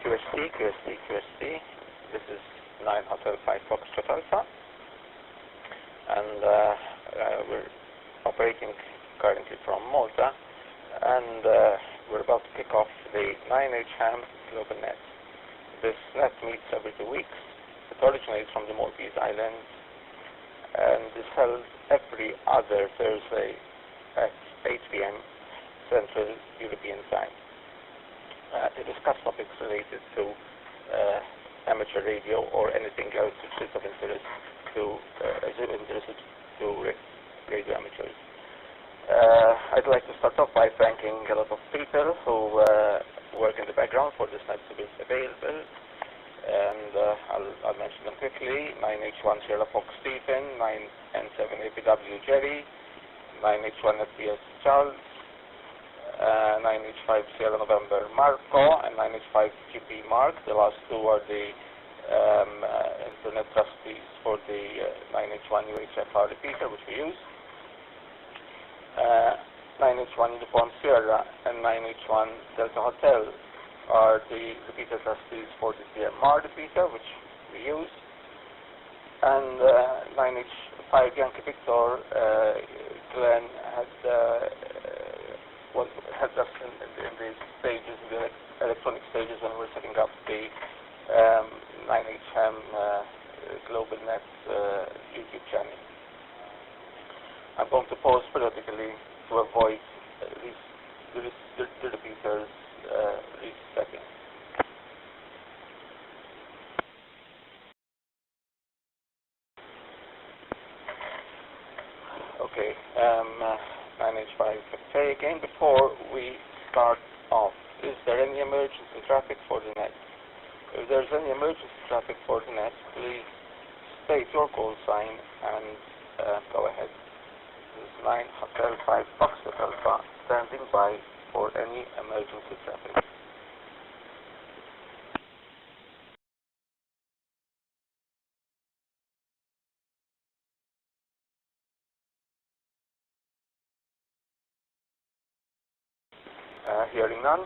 QST. This is 9 Hotel 5 Foxtrot Alpha, and we're operating currently from Malta, and we're about to kick off the 9H HAM GlobalNet. This net meets every 2 weeks. It originates from the Maltese Islands and is held every other Thursday at 8 p.m. Central European Time to discuss topics related to amateur radio or anything else which is of interest to radio amateurs. I'd like to start off by thanking a lot of people who work in the background for this net to be available, and I'll mention them quickly. 9H1 Sierra Fox Stephen, 9N7 APW Jerry, 9H1 FPS Charles, 9H5 Sierra November Marco, and 9H5 GP Mark. The last two are the internet trustees for the 9H1 UHFR repeater, which we use. 9H1 Uniform Sierra and 9H1 Delta Hotel are the repeater trustees for the CMR repeater, which we use. And 9H5 Yankee Victor, Glenn had us in the stages, in the electronic stages, when we're setting up the 9H HAM GlobalNet YouTube channel. I'm going to pause periodically to avoid the repeaters resetting. Okay, 9H5. Say again before we start off, is there any emergency traffic for the net? If there's any emergency traffic for the net, please state your call sign and go ahead. This is 9 Hotel 5 Foxtrot Alpha, standing by for any emergency traffic. Hearing none,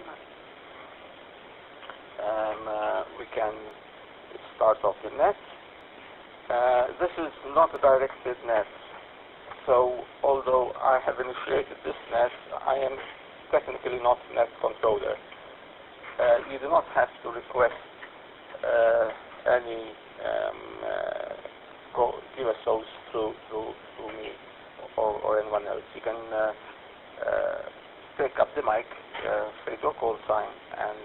we can start off the net. This is not a directed net, so although I have initiated this net, I am technically not net controller. You do not have to request any QSOs through me or anyone else. You can take up the mic, say your call sign, and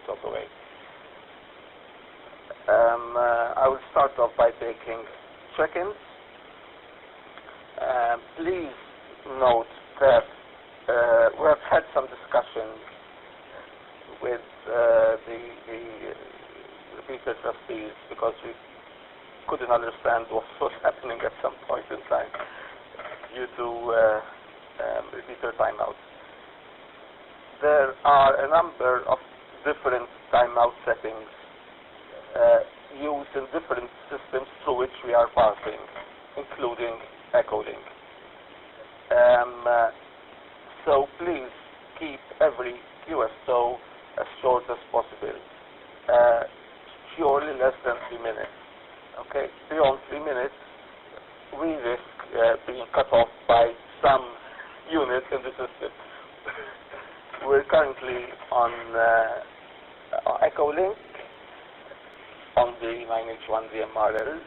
talk away. I will start off by taking check-ins. Please note that we have had some discussions with the repeater trustees because we couldn't understand what was happening at some point in time due to repeater timeouts. There are a number of different timeout settings used in different systems through which we are passing, including echo link. So please keep every QSO as short as possible, surely less than 3 minutes. Okay, beyond 3 minutes, we risk being cut off by some unit in the system. We're currently on echo link on the 9H1 DMRL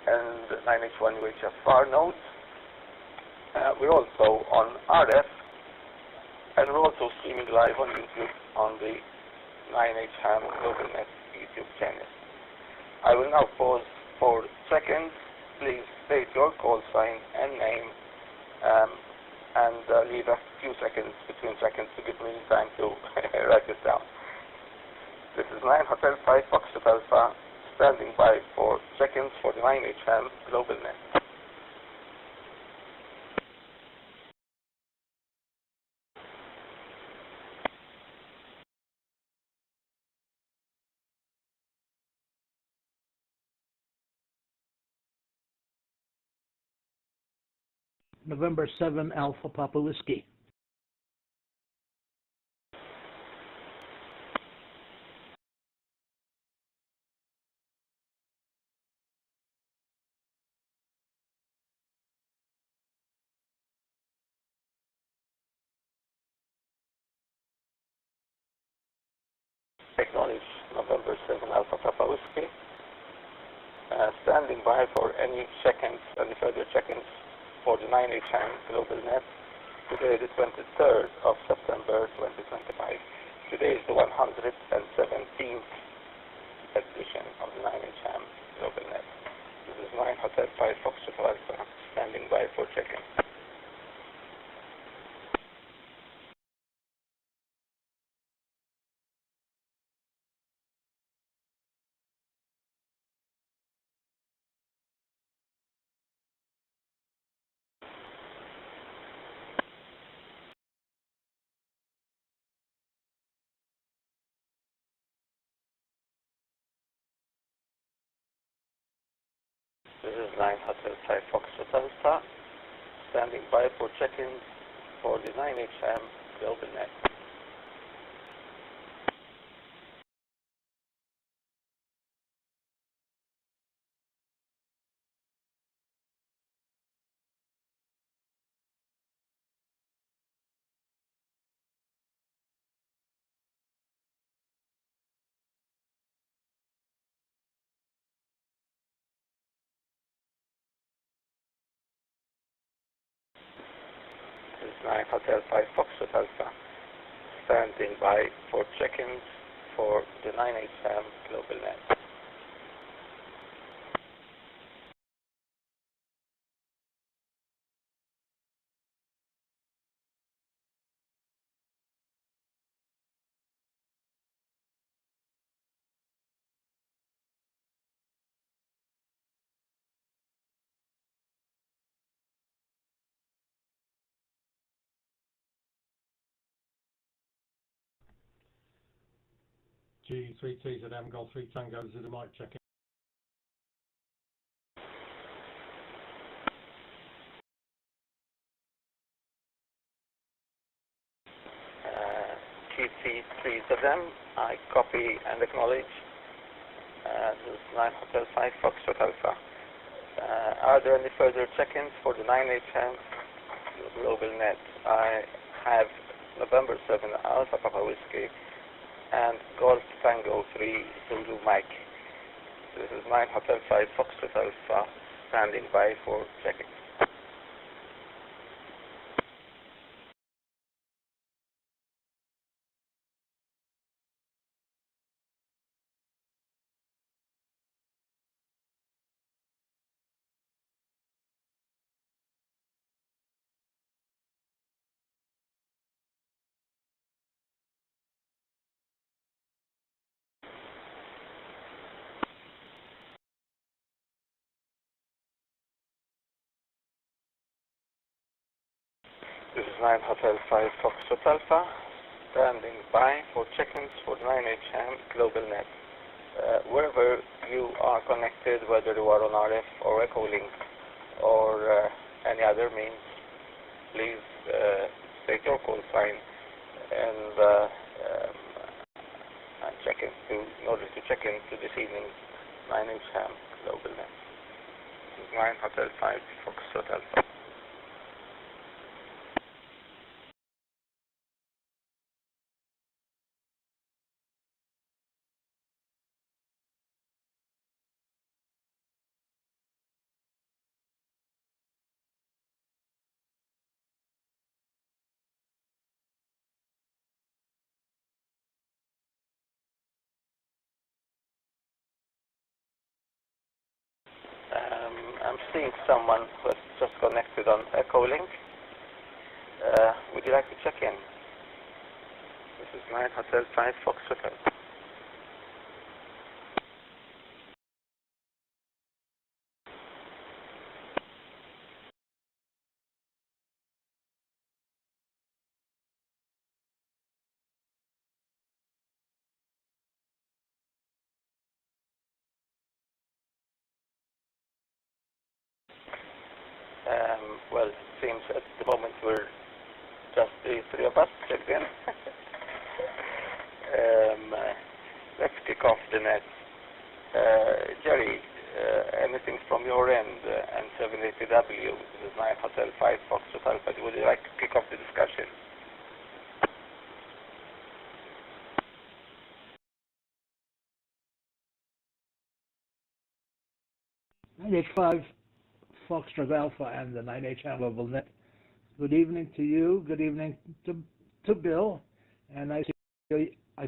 and 9H1 UHFR nodes. We're also on RF, and we're also streaming live on YouTube on the 9H HAM GlobalNet YouTube channel. I will now pause for seconds. Please state your call sign and name, and leave a few seconds between seconds to give me time to write it down. This is 9 Hotel 5 Foxtrot Alpha, standing by for check-ins for the 9H HAM GlobalNet. November 7 Alpha Papa Whiskey. Acknowledge November 7 Alpha Papa Whiskey. Standing by for any check-ins, any further check-ins for the 9 HAM GlobalNet. Today, the 23rd of September 2025. Today is the 117th edition of the 9 HAM GlobalNet. This is 9 Hotel 5 Foxtrot Alpha, standing by for check-in. This is 9 Hotel 5 Foxtrot Alpha, standing by for check-in for the 9 HAM GlobalNet. This is 9 Hotel 5 Foxtrot Alpha, standing by for check-ins for the 9 HAM GlobalNet. G3T at HAM Golf 3 Tango, this is the mic check-in. GT3ZM, I copy and acknowledge. This is 9 Hotel 5 Foxtrot Alpha. Are there any further check-ins for the 9 HAM GlobalNet? I have November 7 Alpha Papa Whiskey and Golf Tango 3 Zulu Mike. This is 9 Hotel 5 Foxtrot Alpha, standing by for check-in. This is 9 Hotel 5 Foxtrot Alpha, standing by for check-ins for 9 HAM GlobalNet. Wherever you are connected, whether you are on RF or Echolink or any other means, please state your call sign and check in order to check in to this evening's 9 HAM GlobalNet. This is 9 Hotel 5 Foxtrot Alpha. I'm seeing someone who has just connected on Echolink. Would you like to check in? This is 9 Hotel 5 Foxtrot Alpha. Well, it seems at the moment we're just the three of us checked in. Let's kick off the net. Jerry, anything from your end? And 780W, this is 9 Hotel 5 Foxtrot Alpha. Would you like to kick off the discussion? 9H5 Foxtrot Alpha and the 9H HAM GlobalNet. Good evening to you. Good evening to Bill. And I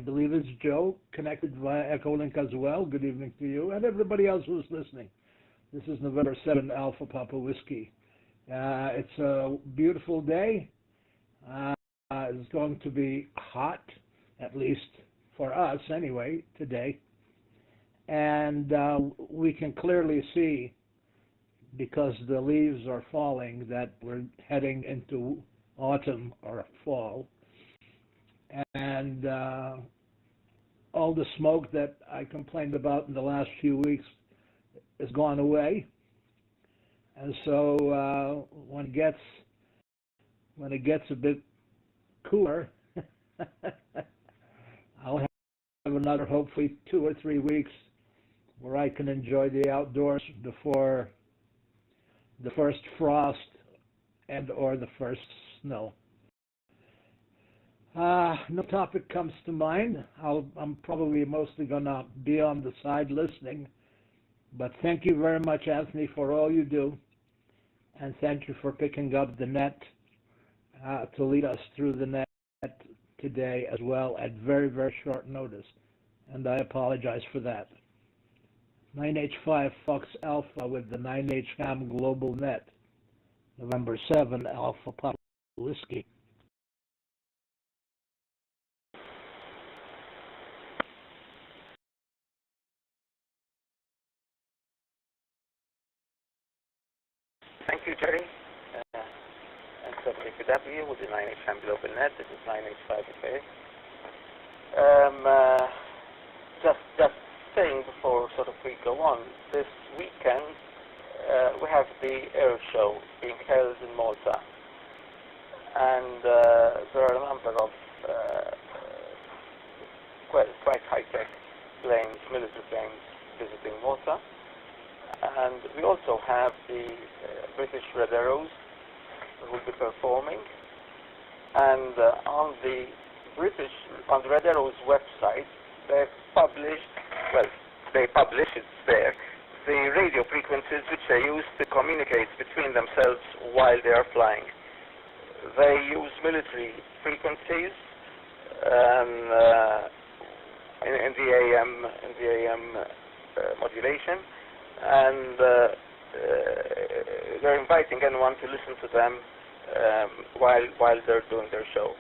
believe it's Joe, connected via Echolink as well. Good evening to you and everybody else who's listening. This is November 7 Alpha Papa Whiskey. It's a beautiful day. It's going to be hot, at least for us anyway, today. And we can clearly see, because the leaves are falling, that we're heading into autumn or fall. And all the smoke that I complained about in the last few weeks has gone away. And so when it gets a bit cooler, I'll have another, hopefully 2 or 3 weeks where I can enjoy the outdoors before the first frost and or the first snow. No topic comes to mind. I'm probably mostly going to be on the side listening. But thank you very much, Anthony, for all you do. And thank you for picking up the net to lead us through the net today as well at very, very short notice. And I apologize for that. 9H5 Fox Alpha with the 9H HAM GlobalNet. November 7 Alpha Papa Whiskey. Thank you, Jerry. And WPW with the 9H HAM GlobalNet. This is 9H5FA. Just saying before sort of we go on, this weekend we have the air show being held in Malta. And there are a number of quite high-tech planes, military planes, visiting Malta. And we also have the British Red Arrows who will be performing. And on the Red Arrows website, they publish it's there, the radio frequencies which they use to communicate between themselves while they are flying. They use military frequencies in the AM modulation, and they're inviting anyone to listen to them while they're doing their show.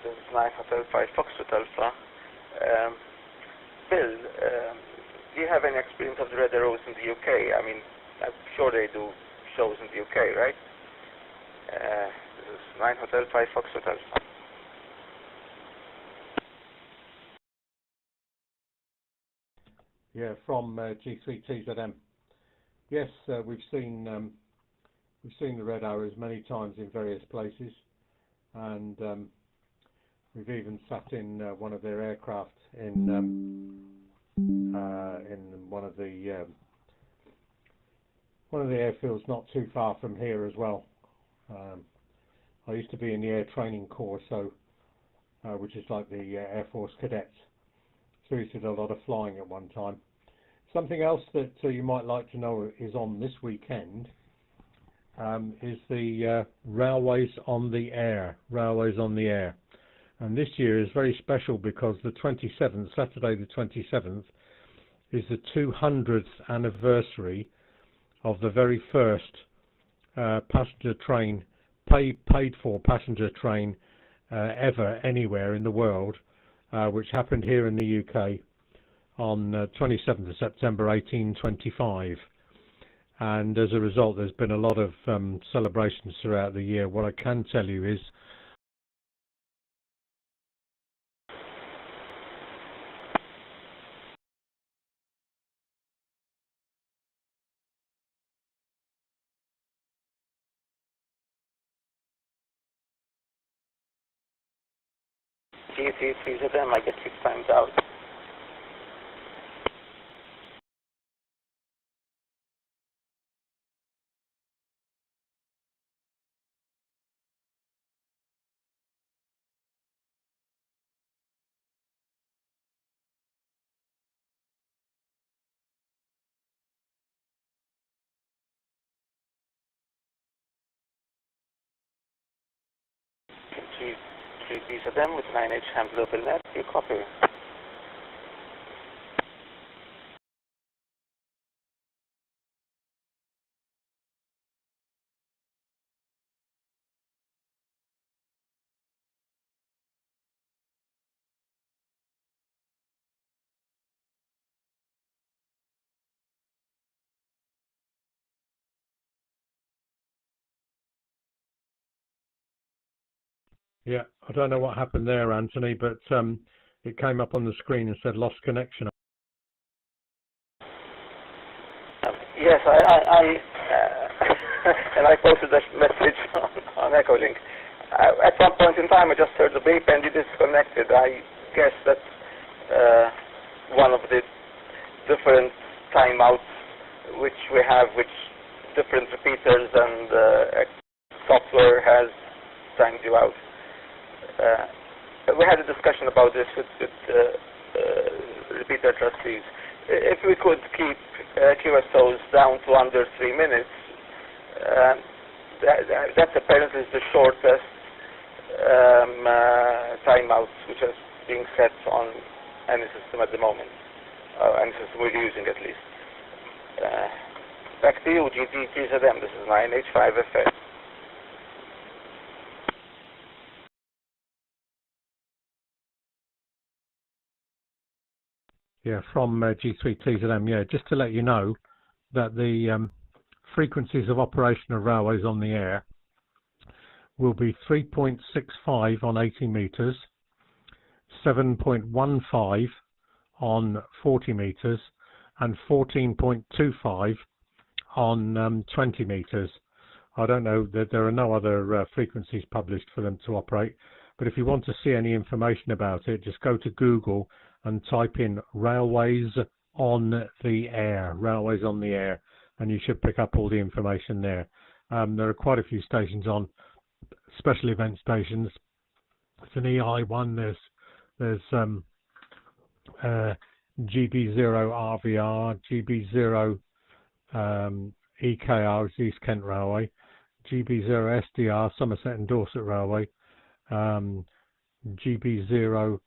This is 9 Hotel 5 Foxtrot Alpha. Bill, do you have any experience of the Red Arrows in the UK? I mean, I'm sure they do shows in the UK, right? This is 9 Hotel 5 Foxtrot Alpha. Yeah, from G3TZM. Yes, we've seen the Red Arrows many times in various places, and we've even sat in one of their aircraft in one of the airfields not too far from here as well. I used to be in the Air Training Corps, so which is like the Air Force cadets. So we did a lot of flying at one time. Something else that you might like to know is on this weekend is the Railways on the Air. Railways on the Air. And this year is very special because the 27th, Saturday the 27th, is the 200th anniversary of the very first passenger train, paid for passenger train ever anywhere in the world, which happened here in the UK on 27th of September 1825. And as a result, there's been a lot of celebrations throughout the year. What I can tell you is G3TZM, I get 6 times out. G3 them with 9H HAM GlobalNet. You copy. Yeah, I don't know what happened there, Anthony, but it came up on the screen and said lost connection. Yes, and I posted that message on Echolink. At one point in time, I just heard the beep and it disconnected. I guess that's one of the different timeouts which we have, which different repeaters and software has timed you out. We had a discussion about this with repeater trustees. If we could keep QSOs down to under 3 minutes, that apparently is the shortest timeout which is being set on any system at the moment, any system we're using at least. Back to you, GZM. This is 9H5FA. Yeah, from G3TZM. Yeah, just to let you know that the frequencies of operation of railways on the air will be 3.65 on 80 metres, 7.15 on 40 metres, and 14.25 on 20 metres. I don't know that there are no other frequencies published for them to operate, but if you want to see any information about it, just go to Google and type in railways on the air, and you should pick up all the information there. There are quite a few stations on, special event stations. It's an EI one. There's GB0 RVR, GB0 EKR, which is East Kent Railway, GB0 SDR, Somerset and Dorset Railway, GB0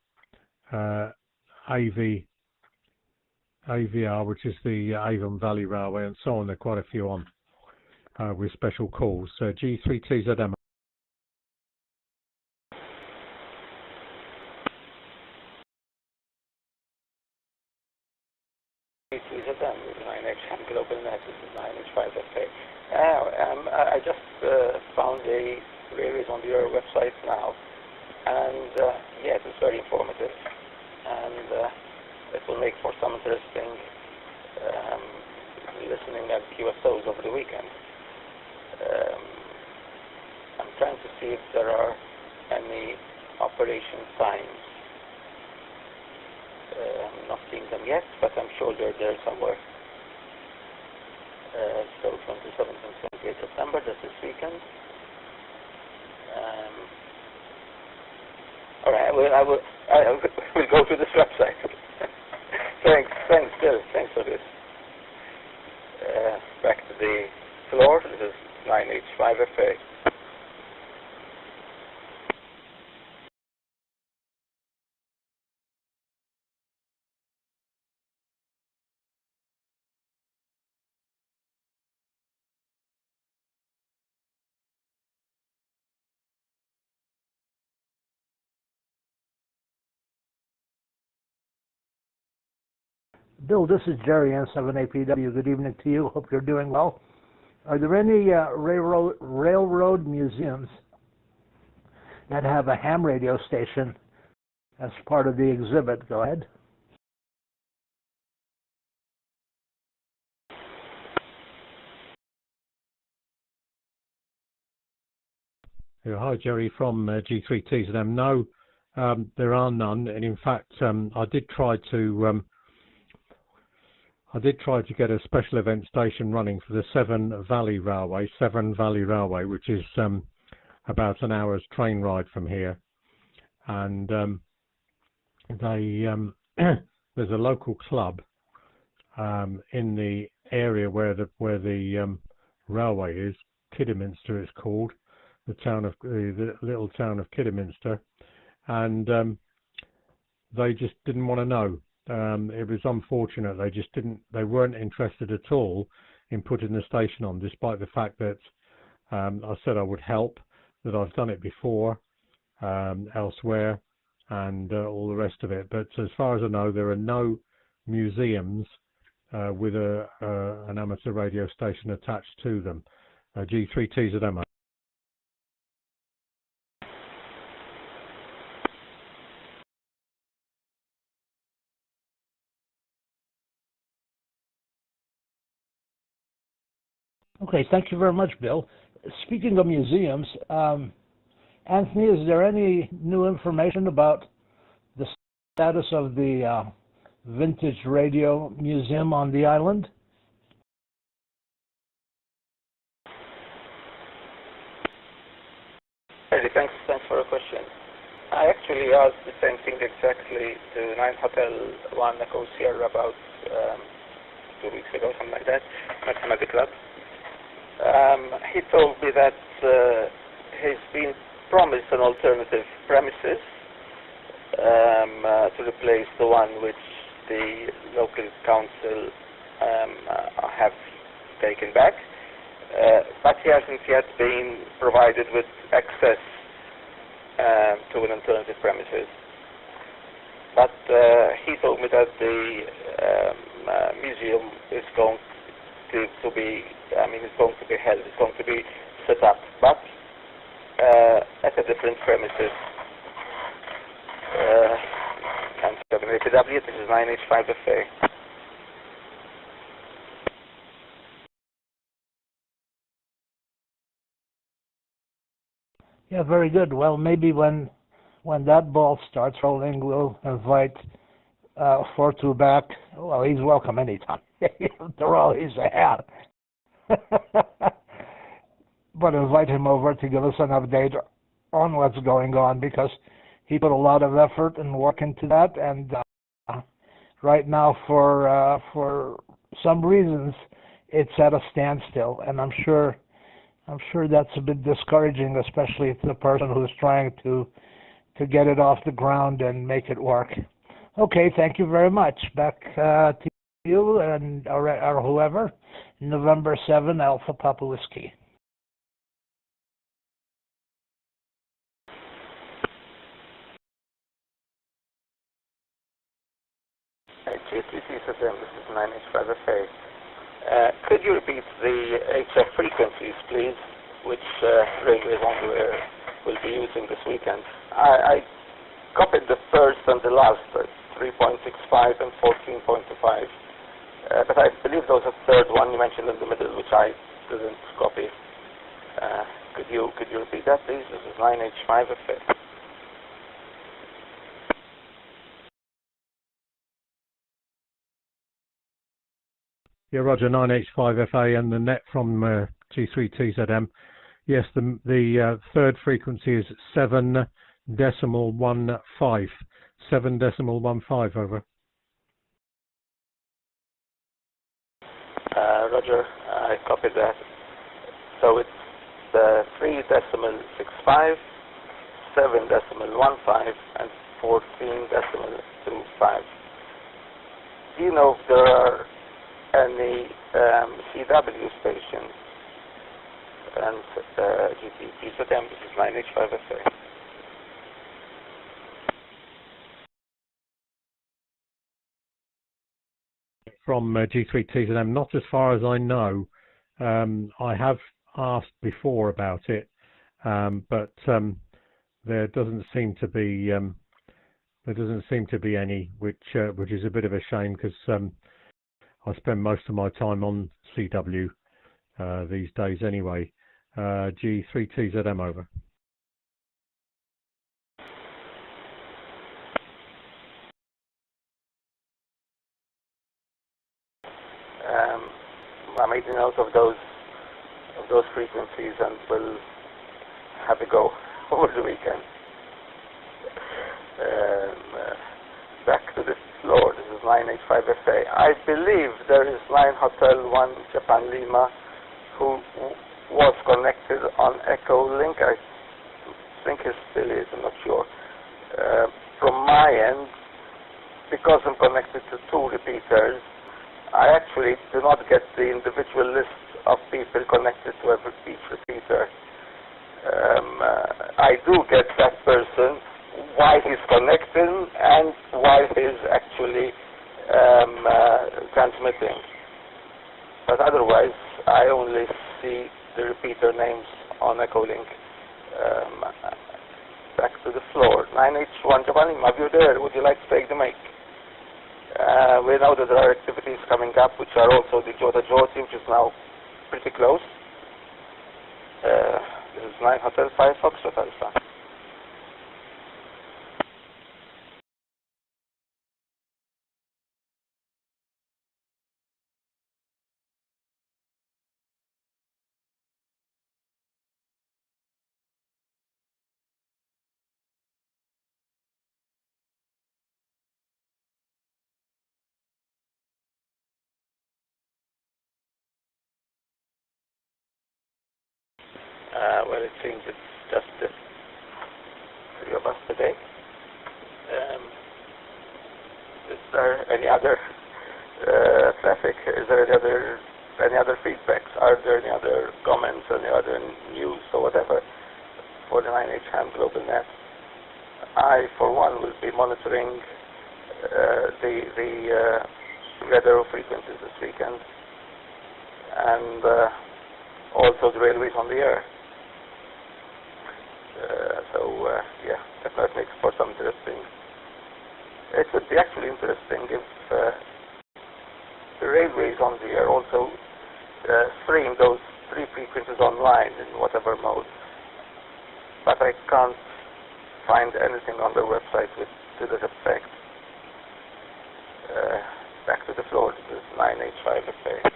AVR, which is the Avon Valley Railway, and so on. There are quite a few on with special calls. G3TZM. G3ZM with 9H HAM GlobalNet. This is 9H5FA. I just found a release on your website now, and yes, it's very informative, and it will make for some interesting listening at QSOs over the weekend. I'm trying to see if there are any operation times. I'm not seeing them yet, but I'm sure they're there somewhere. So 27th and 28th September, that's this weekend. All right, I will go to this website. Thanks for this. Back to the floor. This is 9H5FA. Bill, this is Jerry, N7APW. Good evening to you. Hope you're doing well. Are there any railroad museums that have a ham radio station as part of the exhibit? Go ahead. Hi, Jerry from G3TZM. No, there are none, and in fact, I did try to get a special event station running for the Severn Valley Railway, which is about an hour's train ride from here, and there's a local club in the area where the railway is. Kidderminster it's called, the little town of Kidderminster, and they just didn't want to know. It was unfortunate. They weren't interested at all in putting the station on, despite the fact that I said I would help, that I've done it before elsewhere, and all the rest of it. But as far as I know, there are no museums with an amateur radio station attached to them. G3TZM. Okay, thank you very much, Bill. Speaking of museums, Anthony, is there any new information about the status of the Vintage Radio Museum on the island? Thanks for the question. I actually asked the same thing exactly to 9 Hotel 1 Echo Sierra about 2 weeks ago, something like that, at Club. He told me that he's been promised an alternative premises to replace the one which the local council have taken back, but he hasn't yet been provided with access to an alternative premises. But he told me that the museum is going to be, it's going to be held, it's going to be set up, but at a different premises. And APW, this is 9H5FA. Yeah, very good. Well, maybe when that ball starts rolling, we'll invite Fortu back. Well, he's welcome anytime. They're all he's a hat. But invite him over to give us an update on what's going on, because he put a lot of effort and work into that, and right now for some reasons it's at a standstill, and I'm sure that's a bit discouraging, especially to the person who's trying to get it off the ground and make it work. Okay, thank you very much. Back to you and or whoever. November 7, Alpha Papa Whiskey. GTC system, this is 9H5FA. Could you repeat the HF frequencies, please, which railways will be using this weekend? I copied the first and the last, 3.65 and 14.25, but I believe there was a third one you mentioned in the middle, which I didn't copy. Could you repeat that, please? This is 9H5FA. Yeah, Roger, 9H5FA, and the net from G3TZM. Yes, the third frequency is 7.15. 7.15, over. Roger, I copied that. So it's 3.65, 7.15, and 14.25. Do you know if there are any CW stations and GTZM? This is 9H5FA. From G3TZM, not as far as I know. I have asked before about it, but there doesn't seem to be any, which is a bit of a shame, because I spend most of my time on CW these days anyway. G3TZM, over. I made a note of those frequencies, and we'll have a go over the weekend. Back to the floor. This is 9H5FA. I believe there is 9 Hotel 1 Japan Lima who was connected on Echo Link. I think it still is, I'm not sure. From my end, because I'm connected to two repeaters, I actually do not get the individual list of people connected to each repeater. I do get that person, why he's connecting and why he's actually transmitting. But otherwise, I only see the repeater names on Echolink. Back to the floor. 9H1 Giovanni, have you there? Would you like to take the mic? We know that there are activities coming up which are also the Jota Joti, which is now pretty close. This is 9 Hotel 5 Foxtrot Alpha. Well, it seems it's just the three of us today. Is there any other traffic? Is there any other feedbacks? Are there any other comments, any other news or whatever for the 9H HAM GlobalNet? I, for one, will be monitoring the weather frequencies this weekend, and also the railways on the air. Yeah, that makes for some interesting. It would be actually interesting if the railways on the air also stream those three frequencies online in whatever mode. But I can't find anything on their website to that effect. Back to the floor. This is 9H5FA.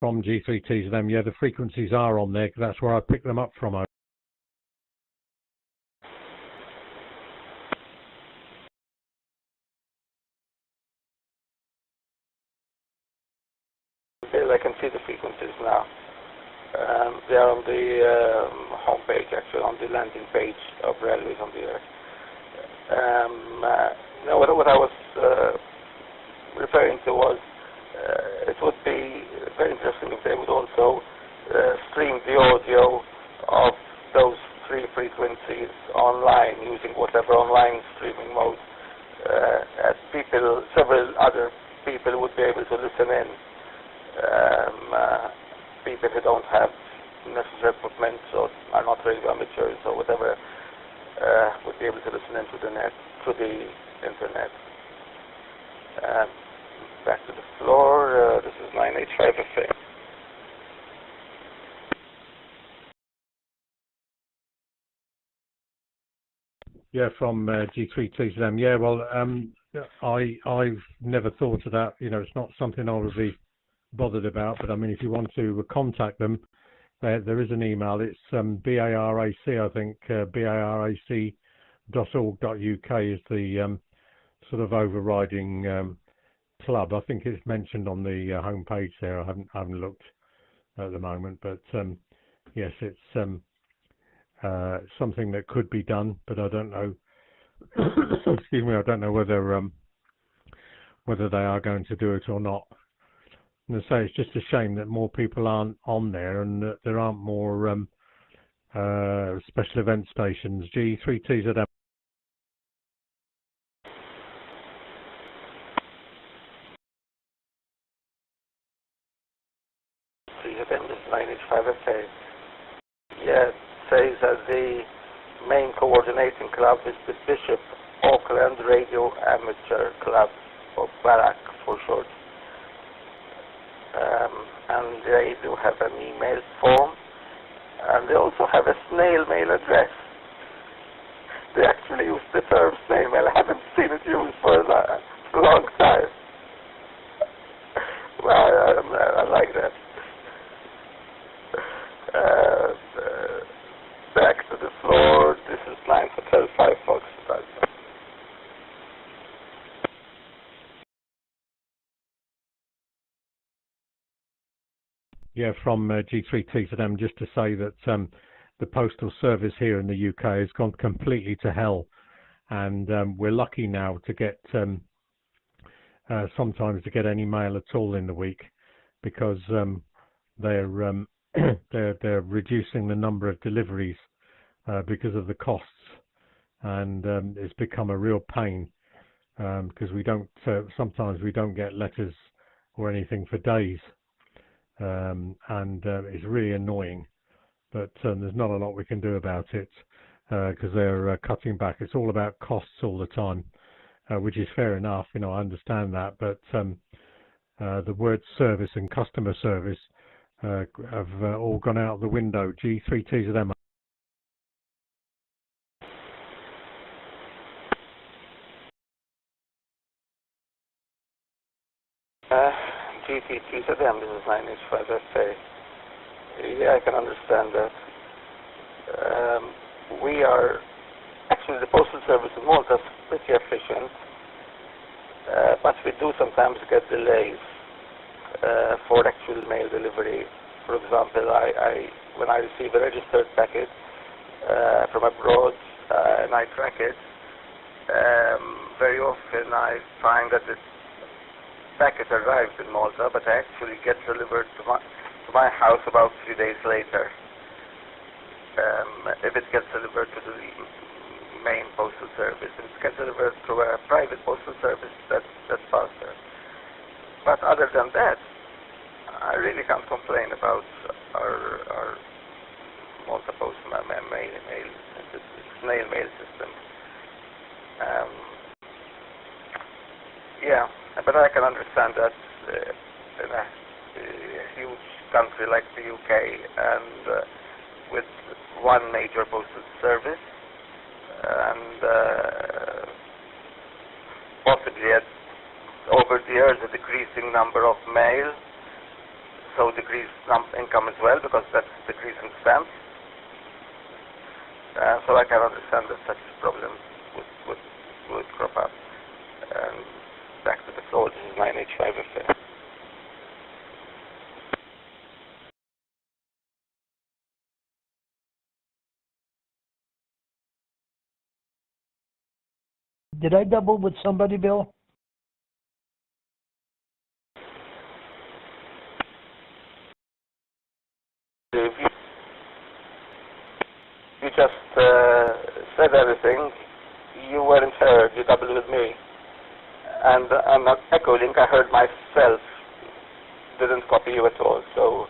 From G3T to them, yeah, the frequencies are on there, 'cause that's where I picked them up from. I can see the frequencies now. They are on the home page, actually, on the landing page of Railways on the Air. What I was referring to was it would be very interesting if they would also stream the audio of those three frequencies online using whatever online streaming mode. Several other people would be able to listen in. People who don't have necessary equipment or are not radio amateurs or whatever would be able to listen into the net, to the internet. Back to the floor. This is 9H5FA. Yeah, from G3T to them. Yeah, well, I've never thought of that. You know, it's not something I would be bothered about. But I mean, if you want to contact them, there is an email. It's BARAC, I think, barac.org.uk is the sort of overriding club. I think it's mentioned on the homepage there. I haven't looked at the moment, but yes, it's something that could be done, but I don't know. Excuse me, I don't know whether they are going to do it or not. And I say it's just a shame that more people aren't on there, and that there aren't more special event stations. G3T's at This 9H5FA. Yeah, it says that the main coordinating club is the Bishop Auckland Radio Amateur Club, or BARAC for short. And they do have an email form, and they also have a snail mail address. They actually use the term snail mail. I haven't seen it used for a long time. Well, I like that. Back to the floor. This is 9 Hotel 5 Fox. Yeah, from G3T to them, just to say that the postal service here in the UK has gone completely to hell, and we're lucky now to get sometimes to get any mail at all in the week, because they're they're reducing the number of deliveries because of the costs, and it's become a real pain because we don't sometimes we don't get letters or anything for days, and it's really annoying. But there's not a lot we can do about it because they're cutting back. It's all about costs all the time, which is fair enough. You know, I understand that, but the word service and customer service have all gone out the window. G3T to them. GT3 to them, this is 9H5FA. Yeah, I can understand that. We are, actually the postal service in Malta is pretty efficient, but we do sometimes get delays for actual mail delivery. For example, when I receive a registered packet from abroad and I track it, very often I find that the packet arrives in Malta, but I actually get delivered to my house about 3 days later. If it gets delivered to the main postal service, if it gets delivered to a private postal service, that's faster. But other than that, I really can't complain about our Malta Post snail mail system. Yeah, but I can understand that in a huge country like the UK, and with one major postal service, and possibly over the years a decreasing number of mail, so decreased income as well, because that's decreasing stamps. So I can understand that such problems would crop up. And back to the floor, this is 9H5FA. Did I double with somebody, Bill? If you just said everything, you weren't heard, you doubled with me. And I'm not echoing, I heard myself, didn't copy you at all. So,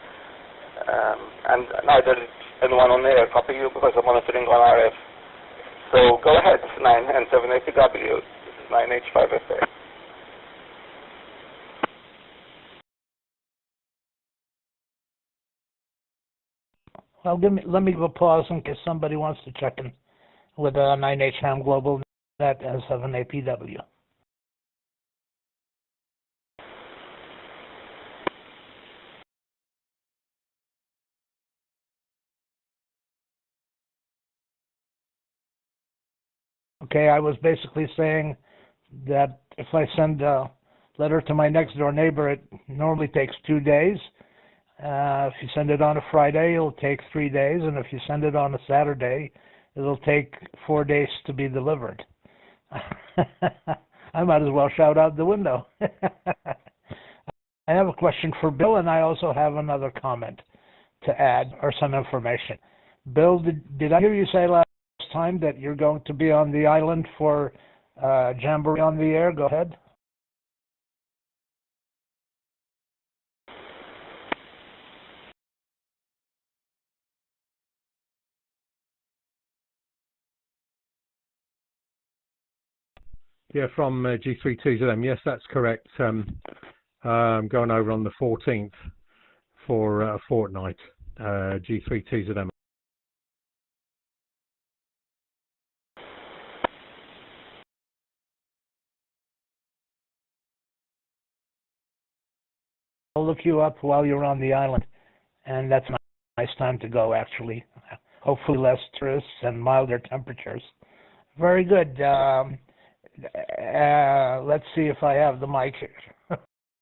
and neither did anyone on air copy you, because I'm monitoring on RF. So go ahead, 9 and 780W, this is 9H5FA. Well, let me give a pause in case somebody wants to check in with 9H HAM GlobalNet as 7APW. Okay, I was basically saying that if I send a letter to my next door neighbor, it normally takes 2 days. If you send it on a Friday, it'll take 3 days, and if you send it on a Saturday, it'll take 4 days to be delivered. I might as well shout out the window. I have a question for Bill, and I also have another comment to add, or some information. Bill, did I hear you say last time that you're going to be on the island for Jamboree on the Air? Go ahead. Yeah, from G3T to them. Yes, that's correct. I'm going over on the 14th for a fortnight. G3T to them. I'll look you up while you're on the island, and that's a nice time to go, actually. Hopefully less tourists and milder temperatures. Very good. Let's see if I have the mic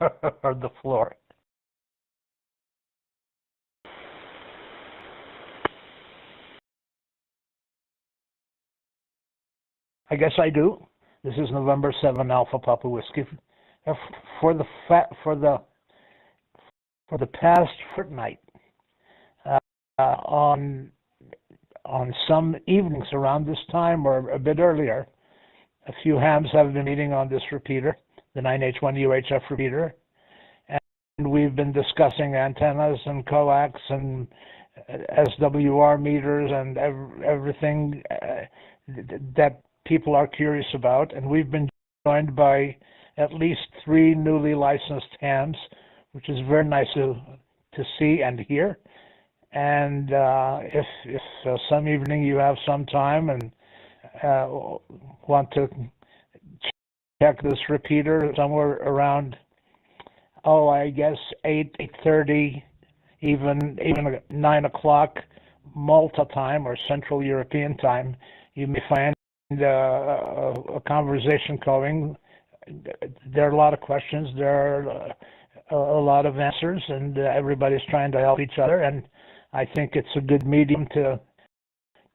or the floor. I guess I do. This is November 7 Alpha Papa Whiskey. For the past fortnight, on some evenings around this time or a bit earlier, a few hams have been meeting on this repeater, the 9H1 UHF repeater, and we've been discussing antennas and coax and SWR meters and everything that people are curious about. And we've been joined by at least 3 newly licensed hams, which is very nice to see and hear. And if some evening you have some time and want to check this repeater somewhere around, I guess 8:30, even 9 o'clock Malta time or Central European time, you may find a conversation going. There are a lot of questions, there are a lot of answers, and everybody's trying to help each other. And I think it's a good medium to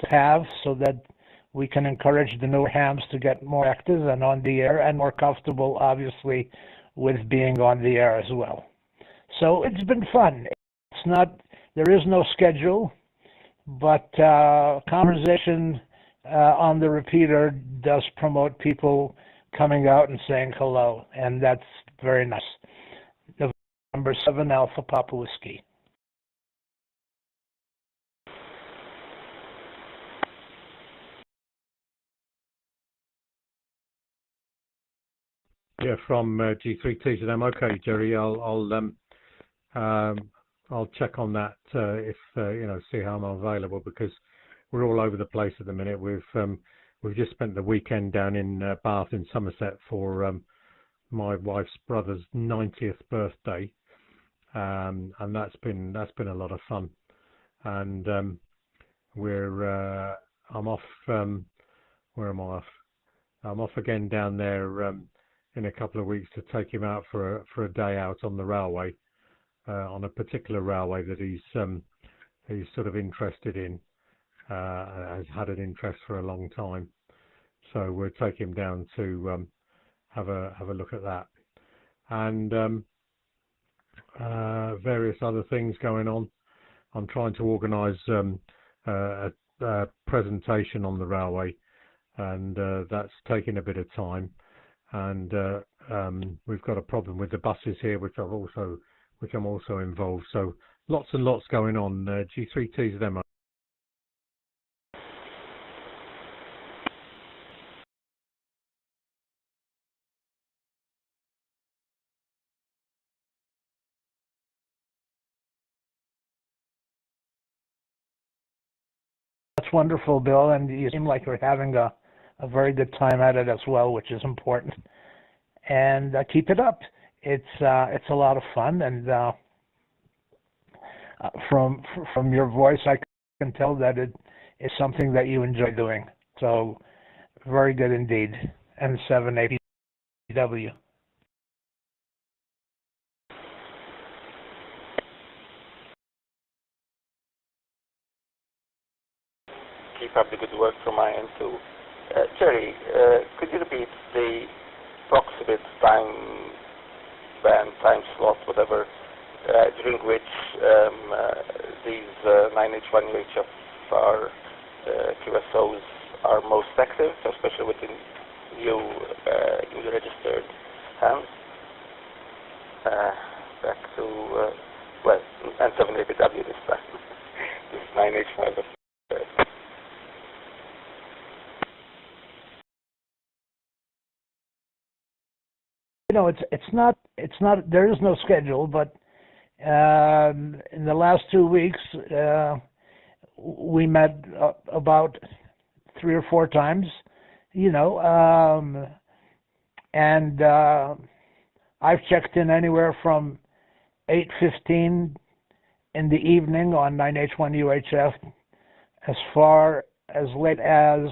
have, so that we can encourage the new hams to get more active and on the air and more comfortable, obviously, with being on the air as well. So it's been fun. There is no schedule, but conversation on the repeater does promote people coming out and saying hello, and that's very nice. November 7 Alpha Papa Whiskey. Yeah, from G3T to them. Okay, Jerry, I'll check on that if see how I'm available, because we're all over the place at the minute. We've just spent the weekend down in Bath in Somerset for my wife's brother's 90th birthday, and that's been a lot of fun. And I'm off. Where am I off? I'm off again down there in a couple of weeks to take him out for a day out on the railway, on a particular railway that he's sort of interested in, has had an interest for a long time. So we'll take him down to have a look at that, and various other things going on. I'm trying to organise a presentation on the railway, and that's taking a bit of time. And we've got a problem with the buses here, which I'm also involved. So lots and lots going on. G3T's them. That's wonderful, Bill, and you seem like you're having a very good time at it as well, which is important. And keep it up. It's a lot of fun, and from your voice, I can tell that it is something that you enjoy doing. So very good indeed. N7 APW. Keep up the good work from my end too. Jerry, could you repeat the approximate time band, time slot, whatever, during which these 9H1 UHF QSOs are most active, especially within newly registered hams? Back to, N7 APW this time. This 9H5. It's not. There is no schedule, but in the last 2 weeks, we met about 3 or 4 times, and I've checked in anywhere from 8:15 in the evening on 9H1 UHF as far as late as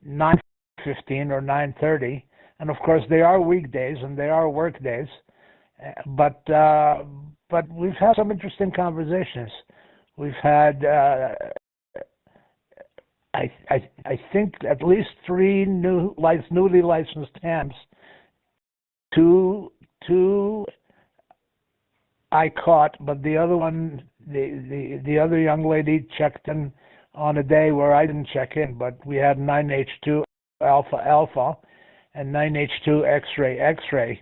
9:15 or 9:30. And of course, they are weekdays and they are work days, but we've had some interesting conversations. We've had I think at least three newly licensed hams. Two I caught, but the other one, the other young lady checked in on a day where I didn't check in. But we had 9H2 alpha alpha and 9H2 X-ray X-ray,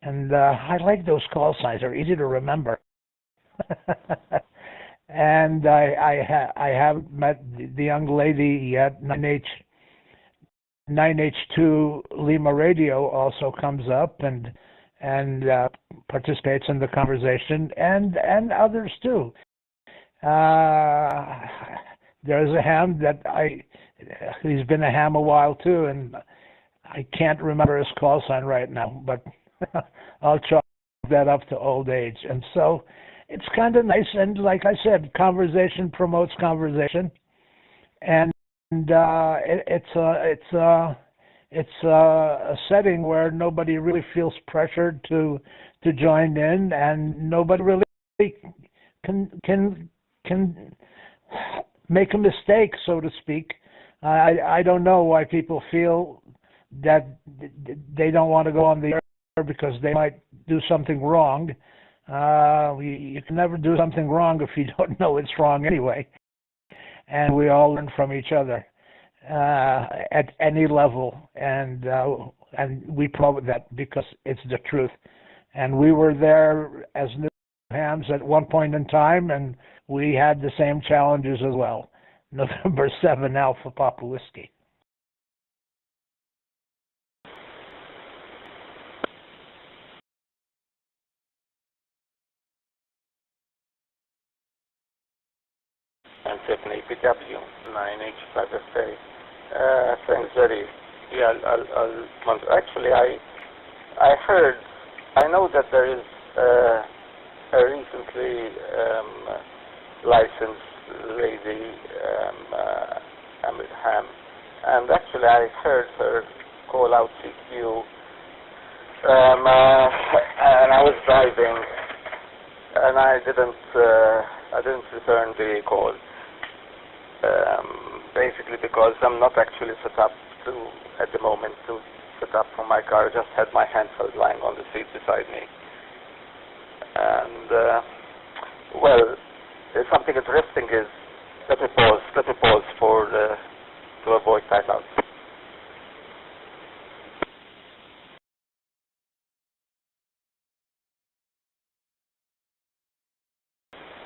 and I like those call signs. They're easy to remember. And I haven't met the young lady yet. 9H2 Lima Radio also comes up and participates in the conversation, and others too. There's a ham that he's been a ham a while too, and I can't remember his call sign right now, but I'll chalk that up to old age. And so it's kind of nice, and like I said, conversation promotes conversation, and it's a setting where nobody really feels pressured to join in, and nobody really can make a mistake, so to speak. I don't know why people feel that they don't want to go on the air because they might do something wrong. You can never do something wrong if you don't know it's wrong anyway. And we all learn from each other at any level, and we promote that because it's the truth. And we were there as new hams at one point in time, and we had the same challenges as well. November 7 Alpha Papa Whiskey. And second APW, 9H5FA. Thanks, Jerry. Yeah, actually, I know that there is a recently licensed lady, Ham, and actually I heard her call out CQ, and I was driving, and I didn't return the call. Basically because I'm not actually set up at the moment to set up for my car. I just had my handheld lying on the seat beside me. And, well, something interesting is, let me pause to avoid timeout.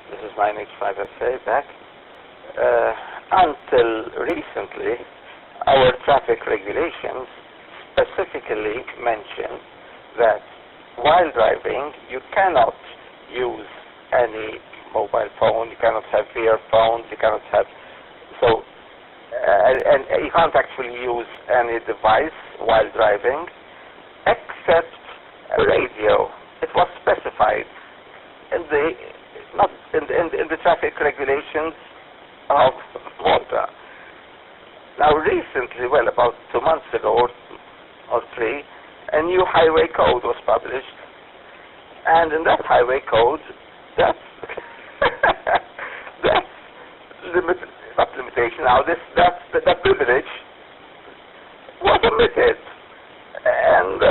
This is 9H5FA back. Until recently, our traffic regulations specifically mention that while driving, you cannot use any mobile phone, you cannot have earphones, you cannot have, and you can't actually use any device while driving, except a radio. It was specified in the traffic regulations of Malta. Now recently, well, about 2 months ago or 3, a new highway code was published, and in that highway code, that privilege was omitted, and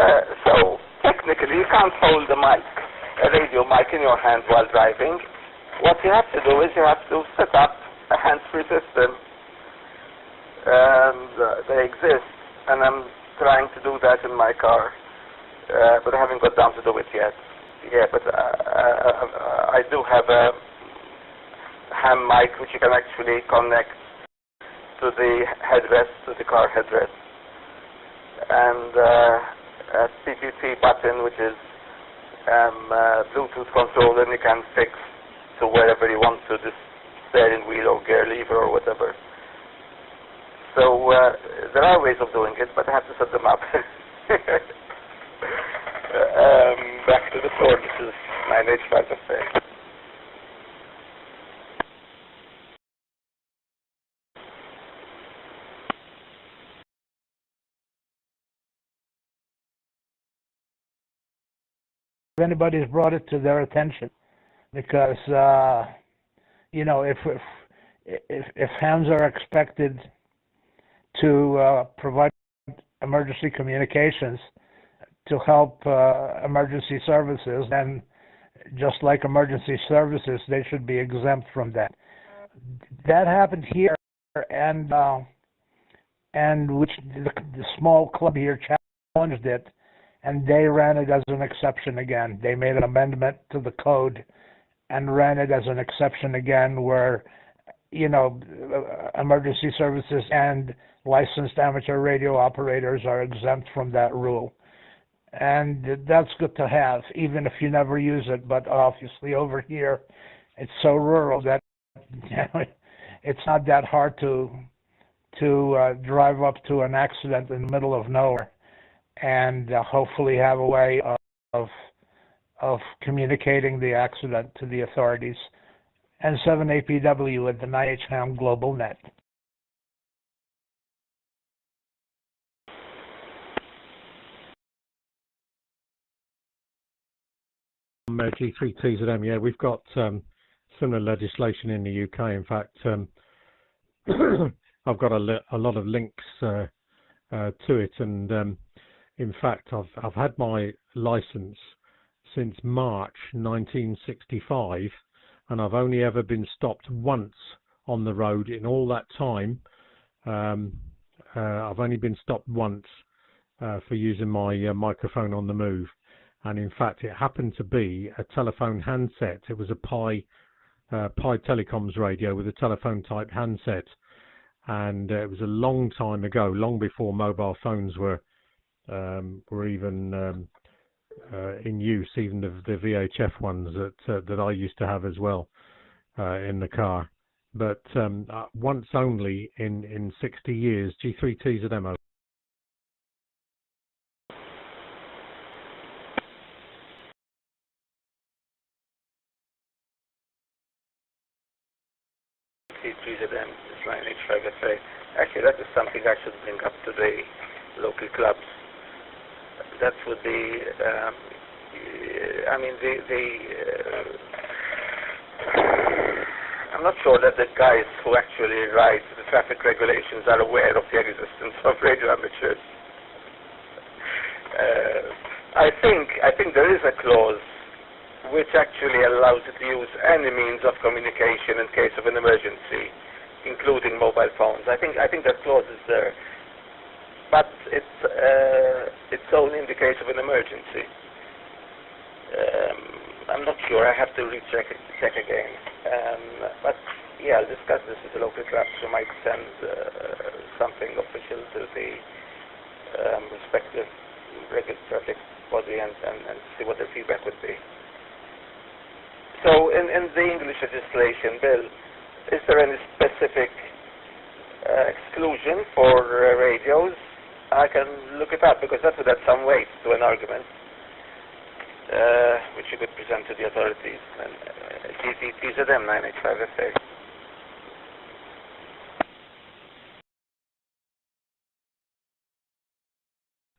so technically you can't hold a radio mic in your hand while driving. What you have to do is you have to set up a hands-free system, and they exist, and I'm trying to do that in my car, but I haven't got down to do it yet. Yeah, but I do have a ham mic which you can actually connect to the headrest, to the car headrest, and a PPT button which is Bluetooth control, and you can fix to wherever you want to, this steering wheel or gear lever or whatever. So there are ways of doing it, but I have to set them up. Back to the floor. This is 9H5FA. If anybody's brought it to their attention, because you know, if hams are expected to provide emergency communications to help emergency services, and just like emergency services, they should be exempt from that. That happened here, and which the small club here challenged it, and they ran it as an exception again. They made an amendment to the code and ran it as an exception again, where, you know, emergency services and licensed amateur radio operators are exempt from that rule. And that's good to have, even if you never use it. But obviously over here, it's so rural that, you know, it's not that hard to drive up to an accident in the middle of nowhere, and hopefully have a way of communicating the accident to the authorities. N7APW at the HAM GlobalNet. G3TZM, yeah, we've got similar legislation in the UK. In fact, I've got a lot of links to it, and in fact, I've had my license since March 1965, and I've only ever been stopped once on the road in all that time. I've only been stopped once for using my microphone on the move. And in fact, it happened to be a telephone handset. It was a Pi Telecoms radio with a telephone type handset. And it was a long time ago, long before mobile phones were even in use, even the VHF ones that I used to have as well in the car. But once only in 60 years, G3TZM. G3ZM is line H5FA. Actually, that is something I should bring up to the local clubs. That would be, I mean, I'm not sure that the guys who actually write the traffic regulations are aware of the existence of radio amateurs. I think there is a clause which actually allows you to use any means of communication in case of an emergency, including mobile phones. I think that clause is there, but it's only in the case of an emergency. I'm not sure. I have to check again. But yeah, I'll discuss this with the local clubs who might send something official to the respective traffic body and see what their feedback would be. So in the English legislation bill, is there any specific exclusion for radios? I can look it up, because that would add some weight to an argument, which you could present to the authorities. And TZM 985FA.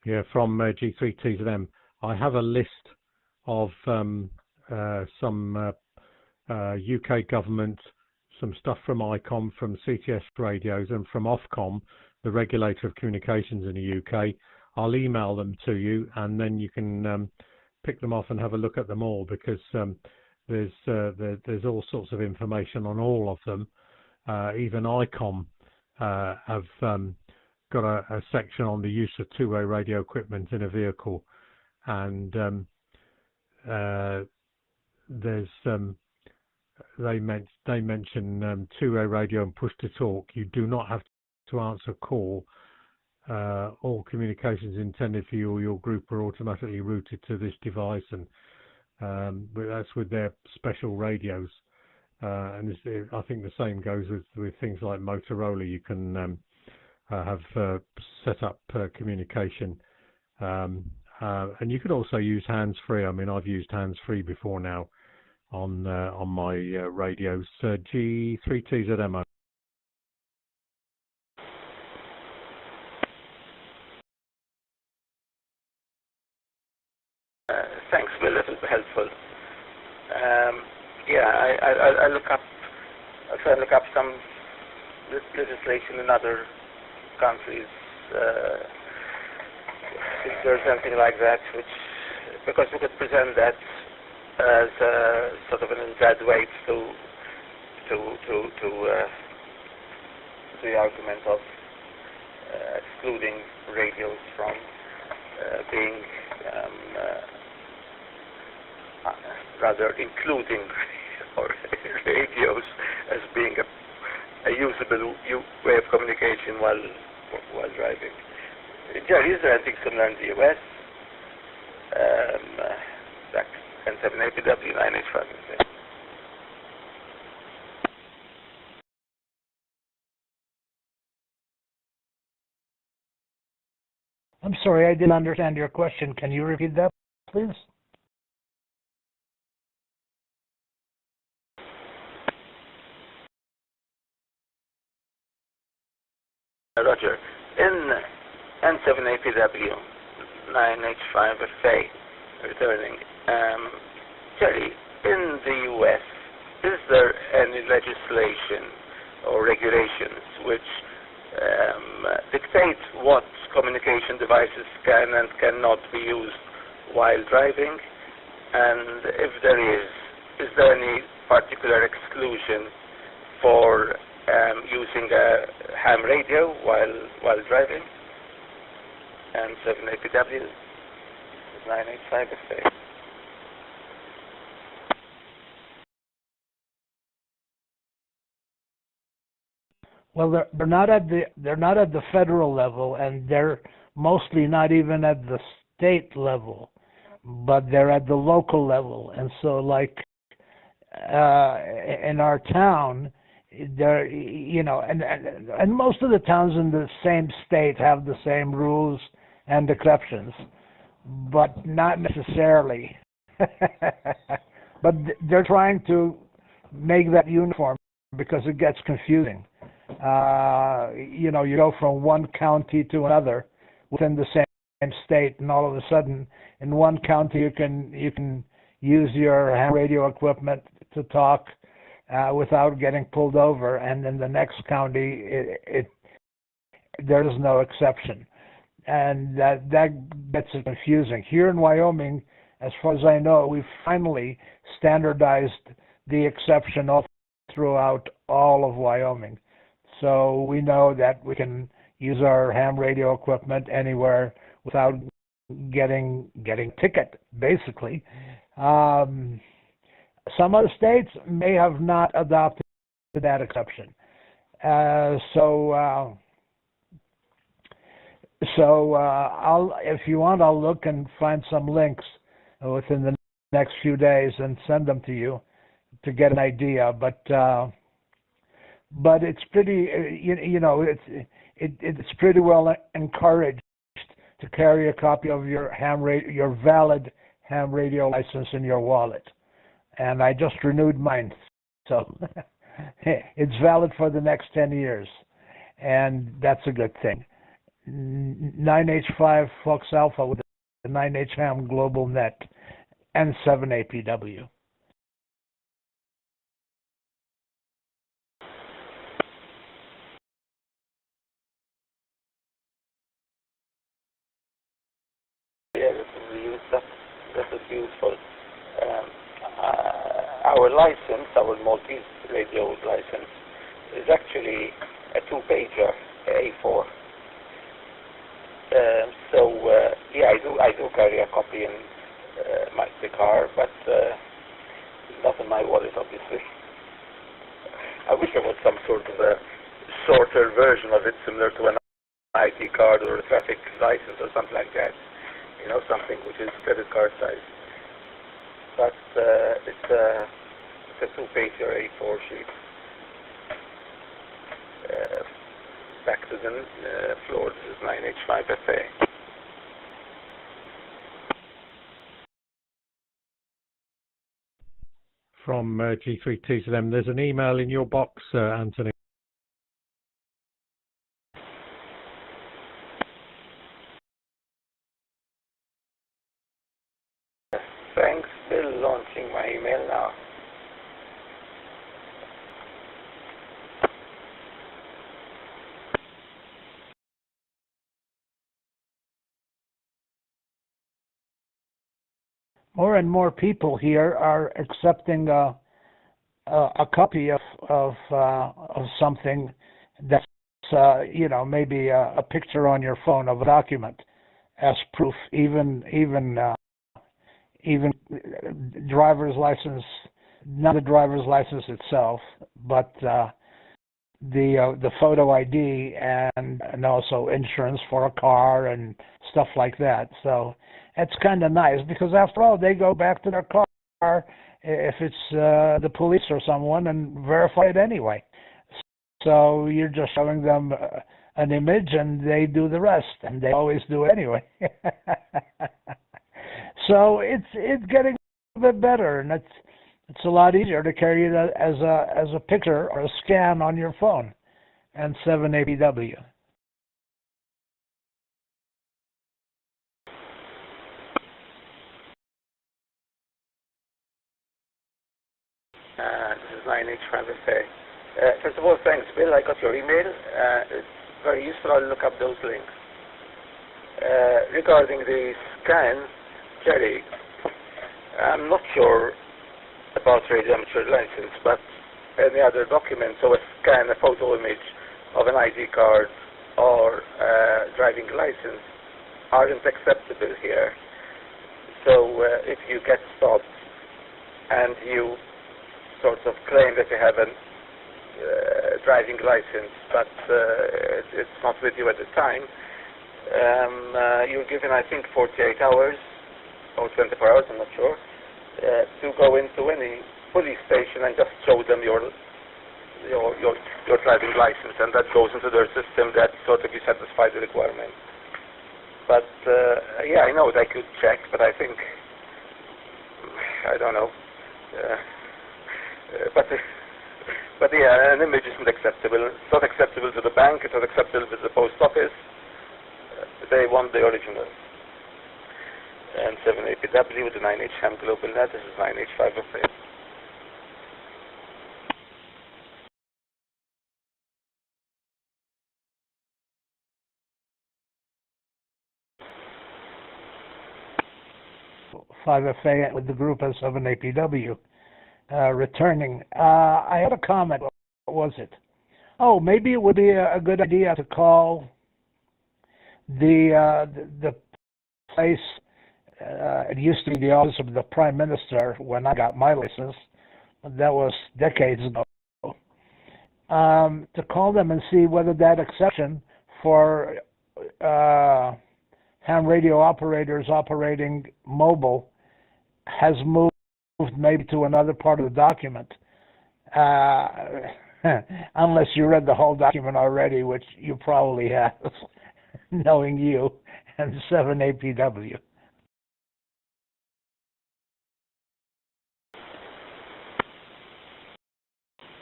Yeah, from G3TZM. I have a list of some UK government, some stuff from ICOM, from CTS radios, and from Ofcom, the regulator of communications in the UK. I'll email them to you, and then you can pick them off and have a look at them all, because there's all sorts of information on all of them. Even ICOM have got a section on the use of two-way radio equipment in a vehicle, and they mention two-way radio and push-to-talk. You do not have to answer call. All communications intended for you or your group are automatically routed to this device, and that's with their special radios. And I think the same goes with things like Motorola. You can have set up communication, and you can also use hands-free. I mean, I've used hands-free before now on my radios. G3TZM. Thanks, Bill. That will be helpful. Yeah, I'll look up some legislation in other countries, if there's anything like that, which, because we could present that as sort of an instead way to the argument of excluding radios from being rather including radios as being a usable way of communication while driving. Jerry, is there anything similar in the US? Like N7 APW 9H5. I'm sorry, I didn't understand your question. Can you repeat that, please? Roger. In N7 APW 9H5FA returning, Jerry, in the US, is there any legislation or regulations which dictate what communication devices can and cannot be used while driving? And if there is there any particular exclusion for using a ham radio while driving? And 7 APW 9H5FA. Well, they're not at the federal level, and they're mostly not even at the state level, but they're at the local level. And so, like in our town, there, and most of the towns in the same state have the same rules and exceptions, but not necessarily. But they're trying to make that uniform because it gets confusing. You go from one county to another within the same state, and all of a sudden, in one county you can use your ham radio equipment to talk without getting pulled over, and in the next county there is no exception, and that gets it confusing. Here in Wyoming, as far as I know, we've finally standardized the exception all throughout all of Wyoming. So we know that we can use our ham radio equipment anywhere without getting ticket, basically. Some other states may have not adopted that exception. So if you want, I'll look and find some links within the next few days and send them to you to get an idea. But it's pretty, it's pretty well encouraged to carry a copy of your your valid ham radio license in your wallet. And I just renewed mine, so it's valid for the next 10 years, and that's a good thing. 9H5 Fox Alpha with the 9H HAM GlobalNet and 7 APW. Yeah, that would be useful. Our license, our Maltese radio license, is actually a two-pager, A4. Yeah, I do carry a copy in the car, but not in my wallet, obviously. I wish there was some sort of a shorter version of it, similar to an ID card or a traffic license or something like that. Something which is credit card size. But it's a two-pager A4 sheet. Back to the floor. This is 9H5FA. From G3T to them. There's an email in your box, Anthony. Thanks, Bill, launching my email now. more and more people here are accepting a copy of something that's maybe a picture on your phone of a document as proof, even driver's license, not the driver's license itself, but the photo ID and also insurance for a car and stuff like that. So it's kind of nice because after all, they go back to their car if it's the police or someone and verify it anyway. So you're just showing them an image and they do the rest, and they always do it anyway. So it's getting a bit better, and it's a lot easier to carry it as a picture or a scan on your phone. And 7APW. This is 9H5FA. First of all, thanks, Bill. I got your email. It's very useful. I'll look up those links. Regarding the scan, Jerry, I'm not sure about radio amateur license, but any other document, so a scan, a photo image of an ID card or driving license aren't acceptable here. So if you get stopped and you sort of claim that you have a driving license, but it's not with you at the time, you're given, I think, 48 hours or 24 hours, I'm not sure, to go into any police station and just show them your driving license, and that goes into their system that sort of you satisfy the requirement. But yeah, I know they could check, but I think I don't know. But yeah, an image isn't acceptable. It's not acceptable to the bank. It's not acceptable to the post office. They want the original. And 7APW with the 9H HAM GlobalNet. This is 9H5FA. FA with the group as 7APW. Returning. I had a comment. What was it? Oh, maybe it would be a good idea to call the place. It used to be the office of the Prime Minister when I got my license. That was decades ago. To call them and see whether that exception for ham radio operators operating mobile has moved maybe to another part of the document. Unless you read the whole document already, which you probably have, knowing you, and 7APW.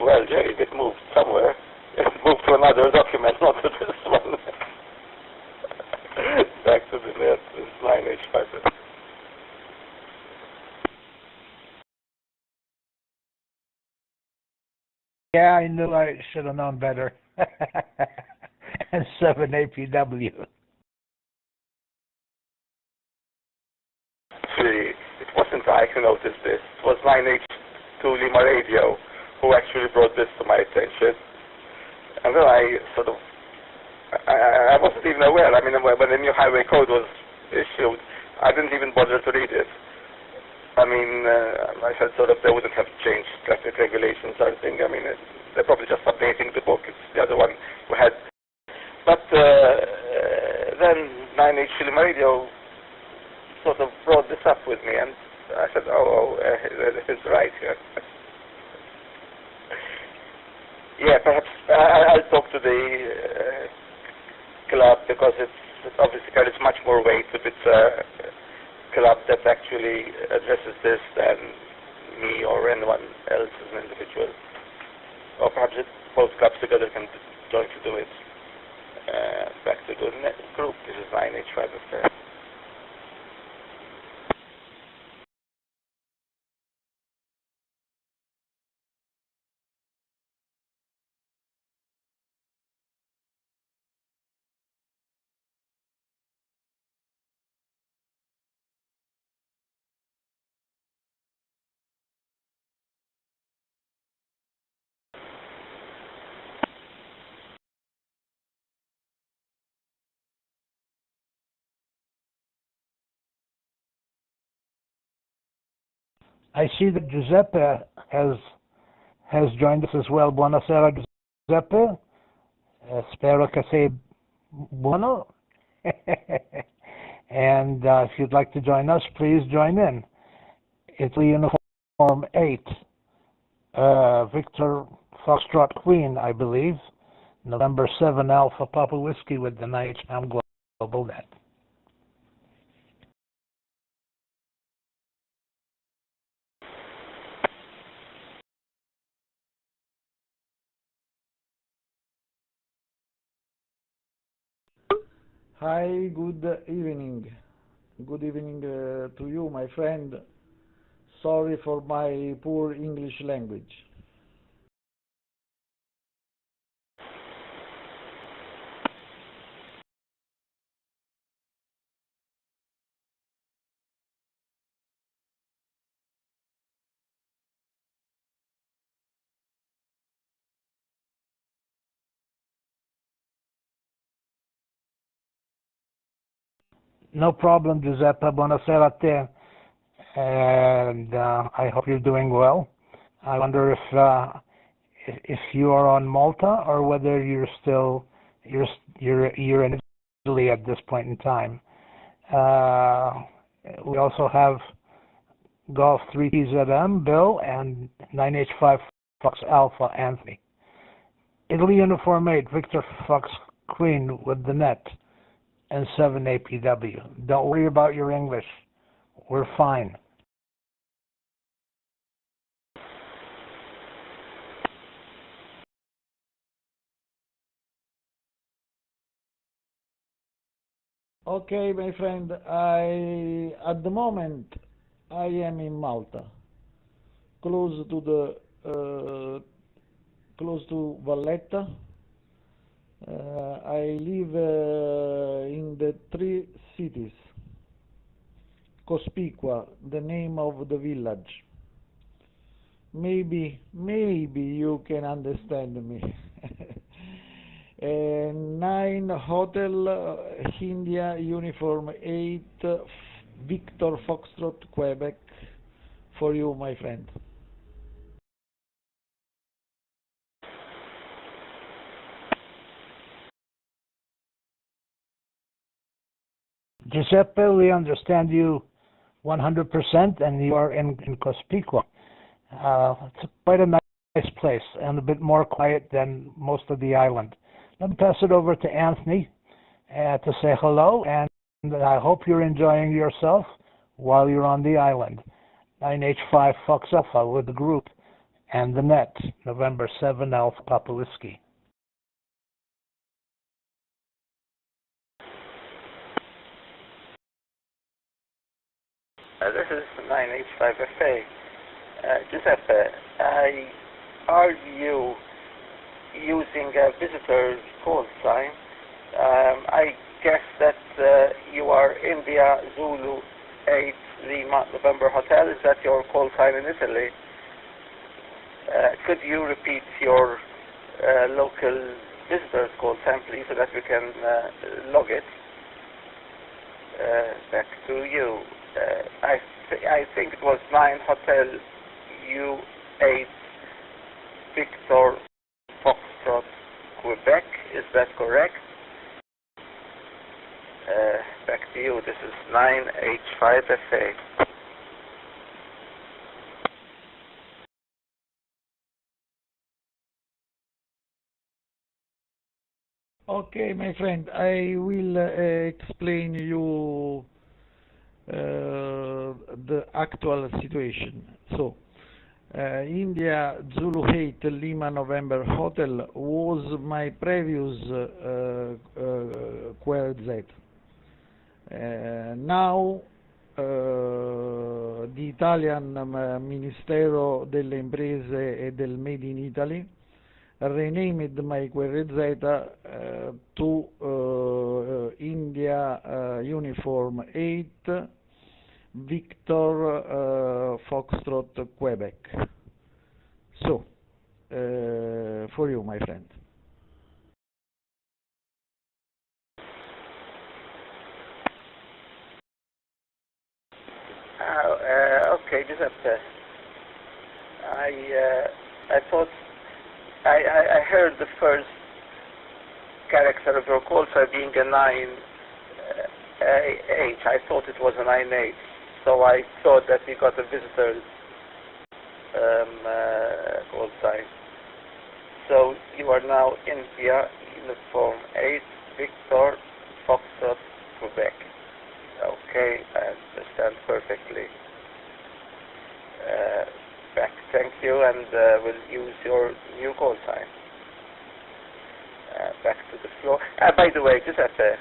Well, Jerry, it moved somewhere. It moved to another document, not to this one. Back to the net, this 9H5. Yeah, I knew I should have known better. And 7APW. Actually, it wasn't I who noticed this. It was 9H2 Lima Radio who actually brought this to my attention. And then I wasn't even aware. I mean, when the new highway code was issued, I didn't even bother to read it. I mean, I said sort of they wouldn't have changed traffic regulations or anything. I mean, they're probably just updating the book. It's the other one we had. But then 9H Lima Radio sort of brought this up with me, and I said, this is right here. Yeah, perhaps I'll talk to the club, because it's obviously carries much more weight if it's a club that actually addresses this than me or anyone else as an individual. Or perhaps both clubs together can jointly do it. Back to the group. This is 9H5FA. I see that Giuseppe has joined us as well. Buonasera, Giuseppe. Spero che sei buono. And if you'd like to join us, please join in. It's Uniform 8, Victor Foxtrot Queen, I believe. November 7 Alpha Papa Whiskey with the HAM GlobalNet. Hi, good evening. Good evening to you, my friend. Sorry for my poor English language. No problem, Giuseppe. Buonasera a te. And I hope you're doing well. I wonder if you are on Malta or whether you're in Italy at this point in time. We also have Golf 3TZM, Bill, and 9H5 Fox Alpha, Anthony. Italy Uniform 8, Victor Fox Queen with the net, and 7 APW. Don't worry about your English. We're fine. Okay, my friend, at the moment I am in Malta, close to Valletta. I live in the three cities. Cospicua, the name of the village. Maybe you can understand me. 9 Hotel India Uniform 8 Victor Foxtrot Quebec for you, my friend. Giuseppe, we understand you 100%, and you are in Cospicua. It's quite a nice place and a bit more quiet than most of the island. Let me pass it over to Anthony to say hello, and I hope you're enjoying yourself while you're on the island. 9H5 Fox Alpha with the group and the net, November 7 Alpha Papa Whiskey. This is 9H5FA. Giuseppe, are you using a visitor's call sign? I guess that you are India Zulu 8 Lima November Hotel. Is that your call sign in Italy? Could you repeat your local visitor's call sign, please, so that we can log it? Back to you. I think it was 9 Hotel U8 Victor Foxtrot Quebec. Is that correct? Back to you. This is 9H5FA. Okay, my friend, I will explain you the actual situation. So, India Zulu 8 Lima November Hotel was my previous QRZ. Now the Italian Ministero delle Imprese e del Made in Italy renamed my QRZ to India Uniform 8 Victor Foxtrot Quebec. So, for you, my friend. Okay, Giuseppe. I thought I heard the first character of your call sign being a 9H. I thought it was a 9H, so I thought that we got a visitor's call sign. So you are now India, uniform 8, Victor, Foxtrot, Quebec. Okay, I understand perfectly. Thank you, and we'll use your new call sign. Back to the floor. By the way, Giuseppe,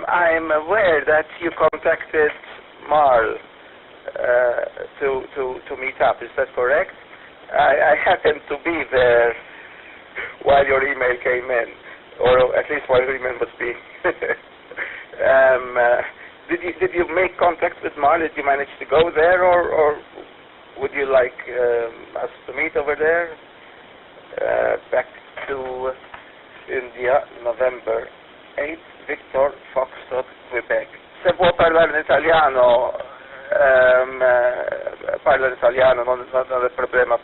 I'm aware that you contacted Marl to meet up. Is that correct? I happened to be there while your email came in, or at least while your email was being. Did you make contact with Marl? Did you manage to go there, or would you like us to meet over there? Back to India, November 8, Victor, Foxtrot, Quebec. Se può parlare in italiano, parla in italiano, non è problema.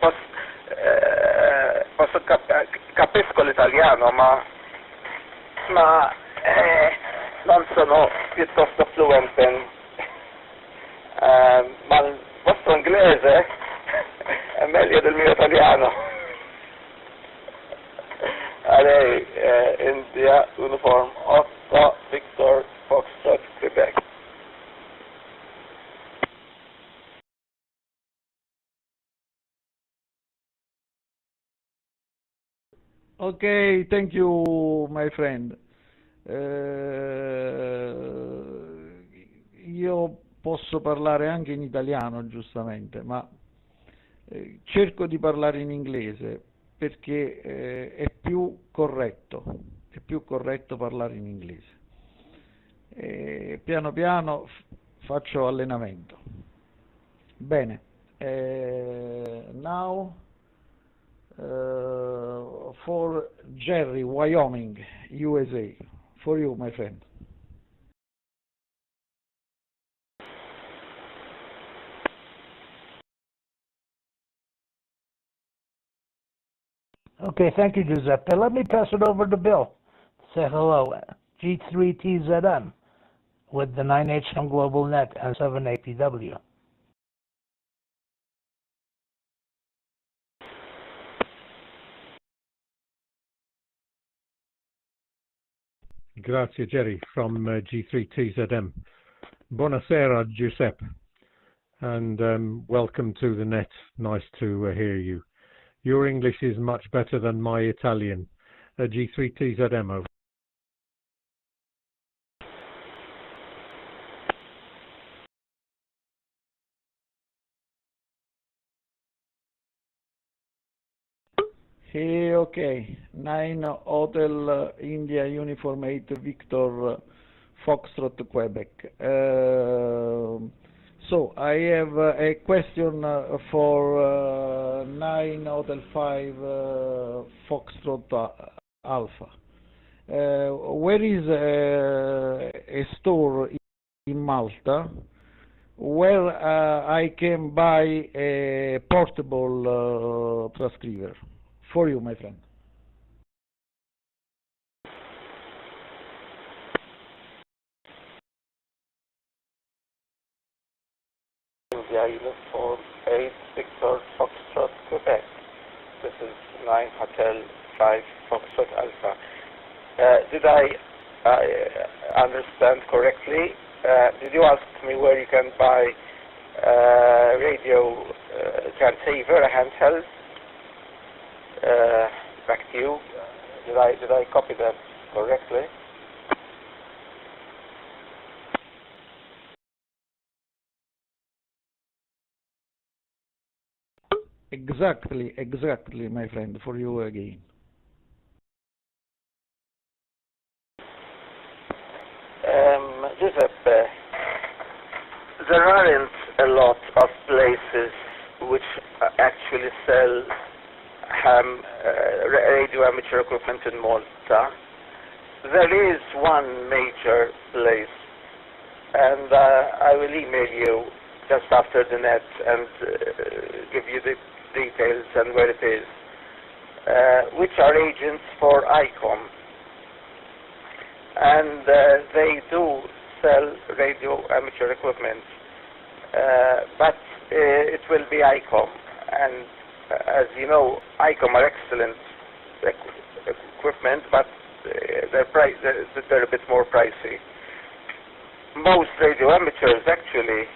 Capisco l'italiano, ma non sono piuttosto fluente ma il vostro inglese è meglio del mio italiano. A lei, India, uniform 8, Victor, Foxtrot, Quebec. Okay, thank you, my friend. Io posso parlare anche in italiano, giustamente, ma cerco di parlare in inglese perché è più corretto parlare in inglese. Piano piano faccio allenamento. Bene, now for Jerry, Wyoming, USA. For you, my friend. Okay, thank you, Giuseppe. Let me pass it over to Bill. Say hello. G3TZM with the 9H HAM GlobalNet and 7APW. Grazie, Jerry, from G3TZM. Buonasera, Giuseppe, and welcome to the net. Nice to hear you. Your English is much better than my Italian. G3TZM over. Hey, okay. 9 Hotel India Uniform 8 Victor Foxtrot Quebec. So I have a question for 9 Hotel 5 Foxtrot Alpha. Where is a store in Malta where I can buy a portable transceiver? For you, my friend. India, uniform 8, Victor, Foxtrot, Quebec. This is 9 Hotel 5 Foxtrot Alpha. Did I understand correctly? Did you ask me where you can buy radio transceiver, a handheld? Back to you. Did I copy that correctly? Exactly, my friend, for you again. Giuseppe, there aren't a lot of places which actually sell ham radio amateur equipment in Malta. There is one major place, and I will email you just after the net and give you the details and where it is, which are agents for ICOM. And they do sell radio amateur equipment, but it will be ICOM. And as you know, ICOM are excellent equipment, but they're a bit more pricey. Most radio amateurs actually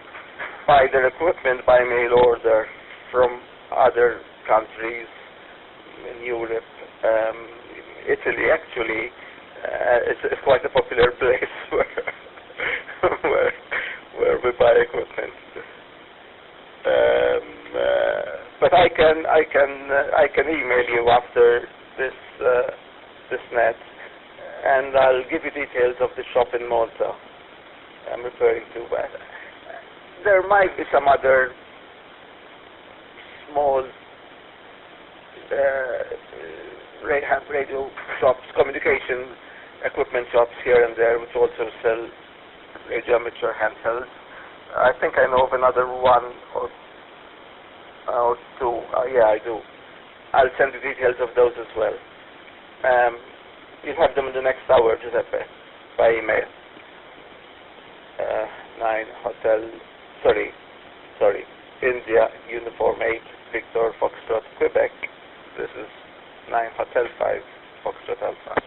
buy their equipment by mail order from other countries in Europe. Italy actually is quite a popular place where we buy equipment. But I can email you after this net, and I'll give you details of the shop in Malta I'm referring to. But there might be some other small radio shops, communication equipment shops here and there, which also sell radio amateur handhelds. I think I know of another one or two. Yeah, I do. I'll send you details of those as well. You'll have them in the next hour, Giuseppe, by email. 9 Hotel, sorry, India, Uniform 8, Victor, Foxtrot, Quebec. This is 9 Hotel 5, Foxtrot Alpha.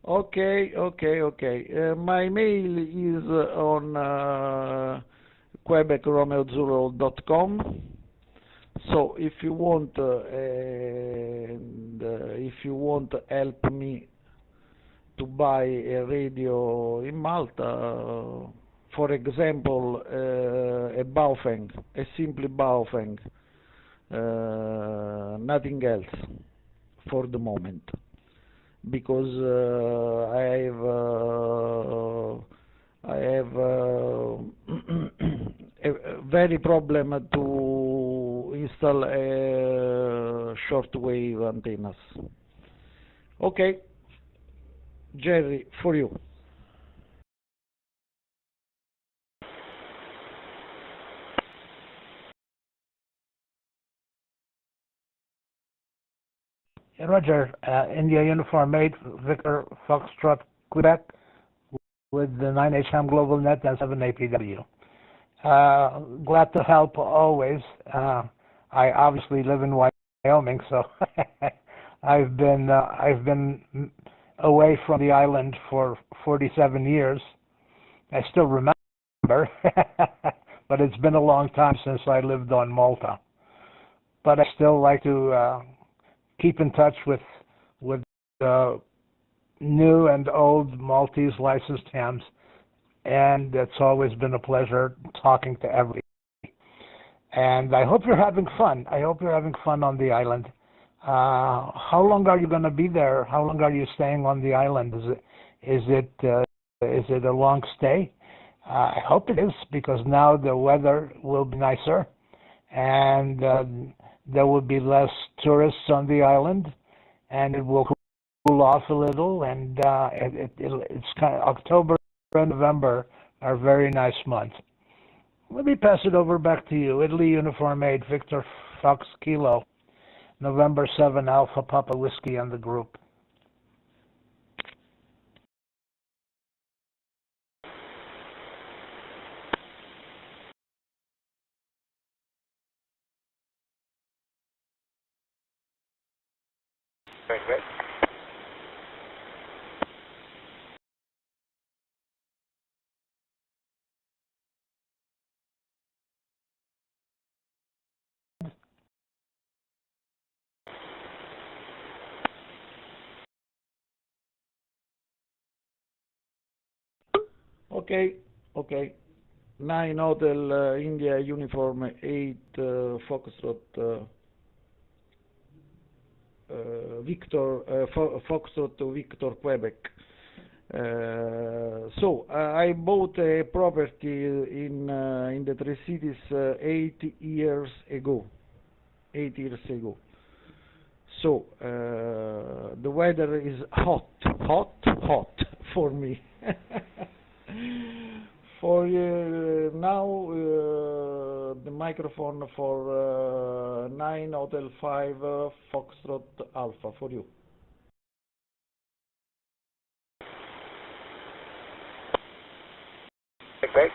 Okay. My mail is on quebecromeozulu.com. So if you want help me to buy a radio in Malta, for example, a Baofeng, a simply Baofeng, nothing else for the moment, because I have a very problem to install shortwave antennas. Okay, Jerry, for you. Roger, India Uniform 8, Victor, Foxtrot, Quebec, with the 9 HAM GlobalNet and 7 APW. Glad to help always. I obviously live in Wyoming, so I've been away from the island for 47 years. I still remember, but it's been a long time since I lived on Malta. But I still like to keep in touch with new and old Maltese licensed hams, and it's always been a pleasure talking to everybody. And I hope you're having fun. I hope you're having fun on the island. How long are you going to be there? How long are you staying on the island? Is it a long stay? I hope it is, because now the weather will be nicer, and there will be less tourists on the island, and it will cool off a little. And it's kind of October and November are very nice months. Let me pass it over back to you. Italy Uniform 8, Victor Fox Kilo, November 7, Alpha Papa Whiskey and the group. Very great. Okay. 9 Hotel India Uniform 8 Foxtrot Victor Foxtrot Victor Quebec. So I bought a property in the Three Cities 8 years ago. 8 years ago. So the weather is hot for me. For now, the microphone for 9 Hotel 5 Foxtrot Alpha for you. Okay.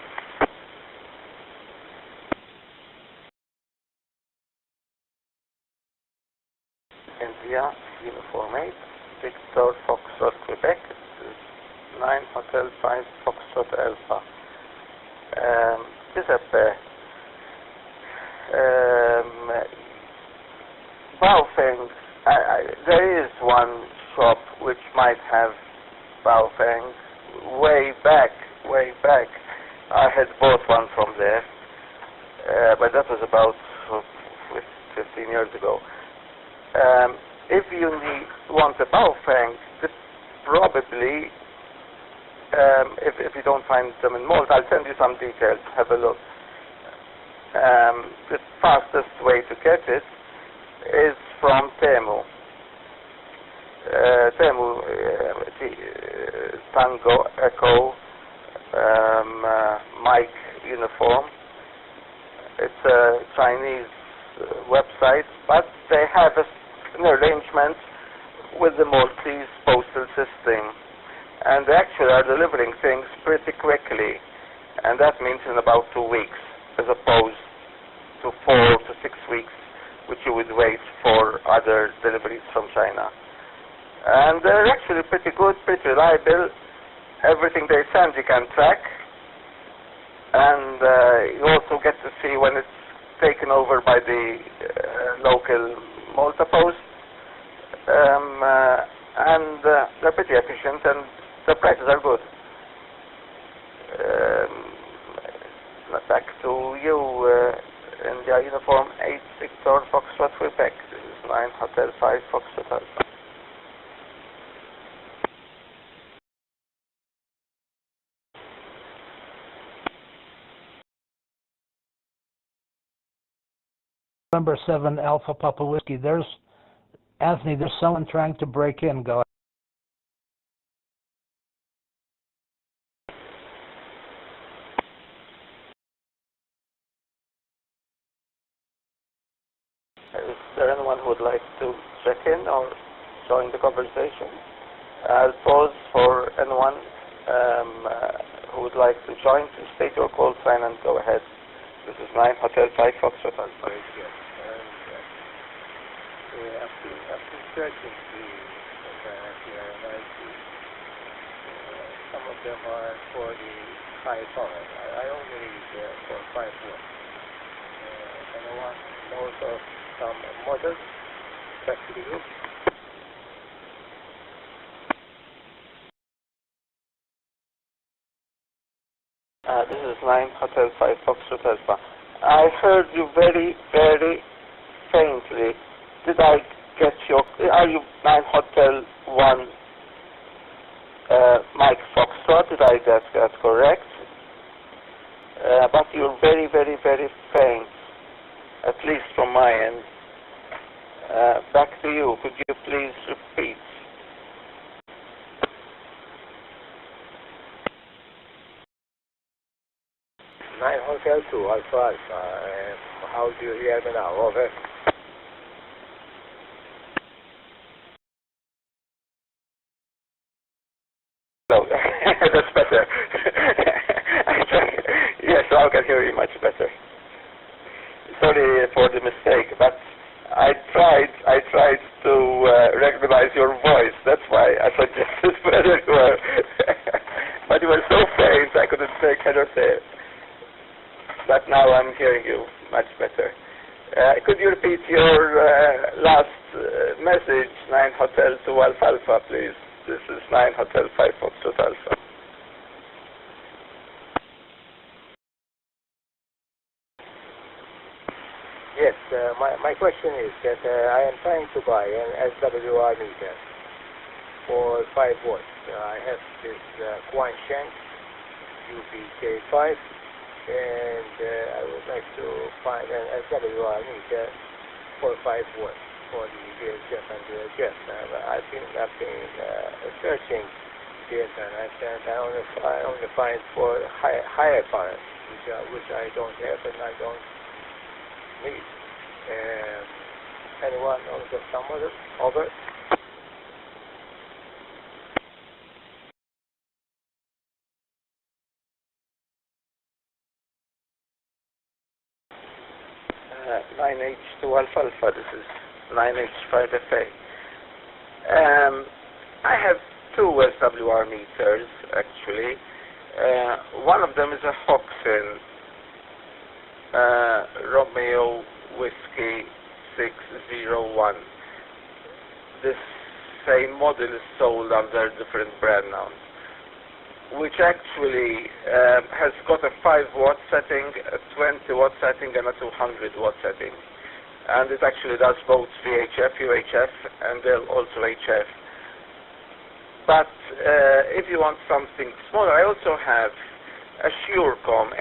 India, Uniform 8, Victor Foxtrot Quebec, 9 Hotel 5 Foxtrot Alpha. Giuseppe, Baofeng, there is one shop which might have Baofeng. Way back, I had bought one from there, but that was about 15 years ago. If you want a Baofeng, probably, if you don't find them in malls, I'll send you some details, have a look. The fastest way to get it is from Temu. Temu, Tango, Echo, Mike Uniform. It's a Chinese website, but they have an arrangement with the Maltese postal system, and they actually are delivering things pretty quickly, and that means in about 2 weeks, as opposed to 4 to 6 weeks, which you would wait for other deliveries from China. And they're actually pretty good, pretty reliable. Everything they send you can track, and you also get to see when it's taken over by the local Malta Post, and they're pretty efficient, and the prices are good. Back to you, India Uniform 8 Victor Foxtrot Quebec. This is 9 Hotel 5 Foxtrot Alpha. November 7 Alpha Papa Whiskey. There's Anthony. There's someone trying to break in. Go ahead. Is there anyone who would like to check in or join the conversation? I'll pause for anyone who would like to join. To state your call sign and go ahead. This is 9 Hotel 5 Foxtrot Alpha. After searching the internet here, and I see some of them are for the 5 power. I only read for 5 watts. And I want also some models, back to you. This is 9 Hotel 5 Foxtrot Alpha. I heard you very, very faintly. Did I get your... Are you 9 Hotel 1 Mike Foxtrot? Did I get that correct? But you're very, very, very faint, at least from my end. Back to you. Could you please repeat? Nine Hotel 2 Alpha Alpha. How do you hear me now? Over. No, that's better. Yes, I can hear you much better. Sorry for the mistake, but I tried to recognize your voice. That's why I suggested whether you were. But you were so faint, I couldn't make head or tail. But now I'm hearing you much better. Could you repeat your last message, 9 Hotel 2 Alpha Alpha, please? This is 9 Hotel 5 Foxtrot Alpha. Yes, my question is that I am trying to buy an SWR meter for 5 watts. I have this Guanshan UBK5, and I would like to find an SWR need 451 for the VHF and the jet. I've been searching the internet, and I only find for higher current, which I don't have and I don't need. Anyone knows of some other? Over. H2 alpha alpha. This is 9H5FA. I have two SWR meters actually. One of them is a Hoxin Romeo Whiskey 601. This same model is sold under different brand names, which actually has got a 5-watt setting, a 20-watt setting, and a 200-watt setting. And it actually does both VHF, UHF, and also HF. But if you want something smaller, I also have a Surecom,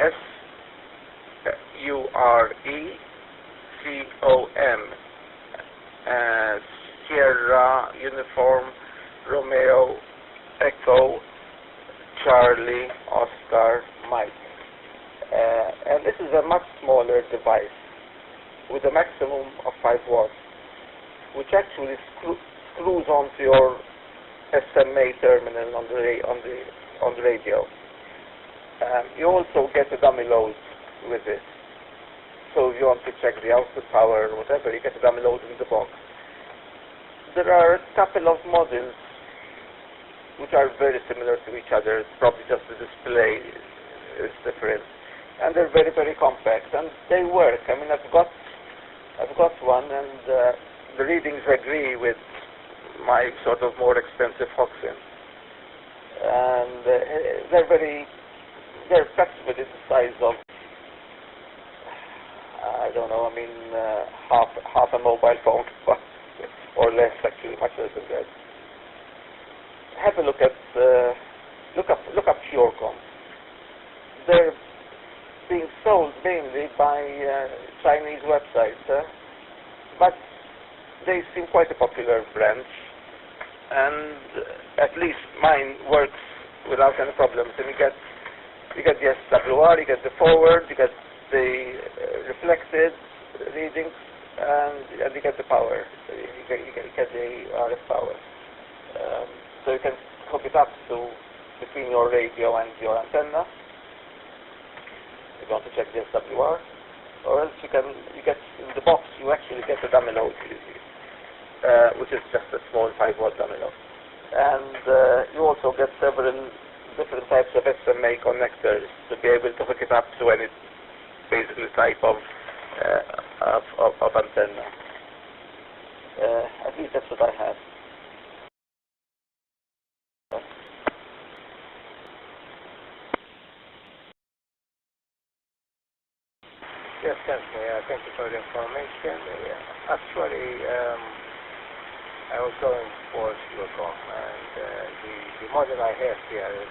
SURECOM, Sierra Uniform Romeo Echo Charlie Oscar Mike. And this is a much smaller device with a maximum of 5 watts, which actually screws onto your SMA terminal on the radio. You also get a dummy load with this. So if you want to check the output power or whatever, you get a dummy load in the box. There are a couple of models which are very similar to each other. Probably just the display is different, and they're very, very compact, and they work. I mean, I've got one, and the readings agree with my sort of more expensive Hoxin, and they're practically the size of, I don't know, I mean half a mobile phone, or less actually, much less than that. Have a look at look up Surecom. They're being sold mainly by Chinese websites, but they seem quite a popular brand, and at least mine works without any problems. And you get the SWR, you get the forward, you get the reflected readings, and you get the power. You get the RF power. So you can hook it up to between your radio and your antenna if you want to check the SWR, or else you get in the box, you actually get a dummy load, which is just a small 5-watt dummy load. And you also get several different types of SMA connectors to be able to hook it up to any basically type of antenna. At least that's what I have. Yes, certainly. Thank you for the information. Actually, I was going for Surecom, and the model I have here is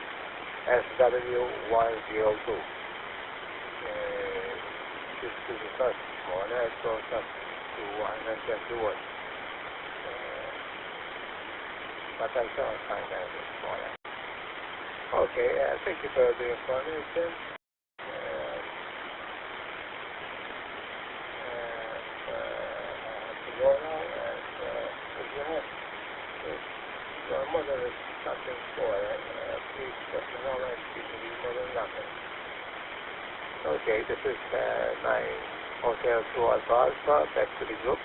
SW102. This is the first model. It goes up to 120 watts. But I cannot find anything smaller. Okay, thank you for the information. Your model is something foreign, please let me know and speak to the model number. Okay, this is 9 Hotel 2 Alpha Alpha, back to the group.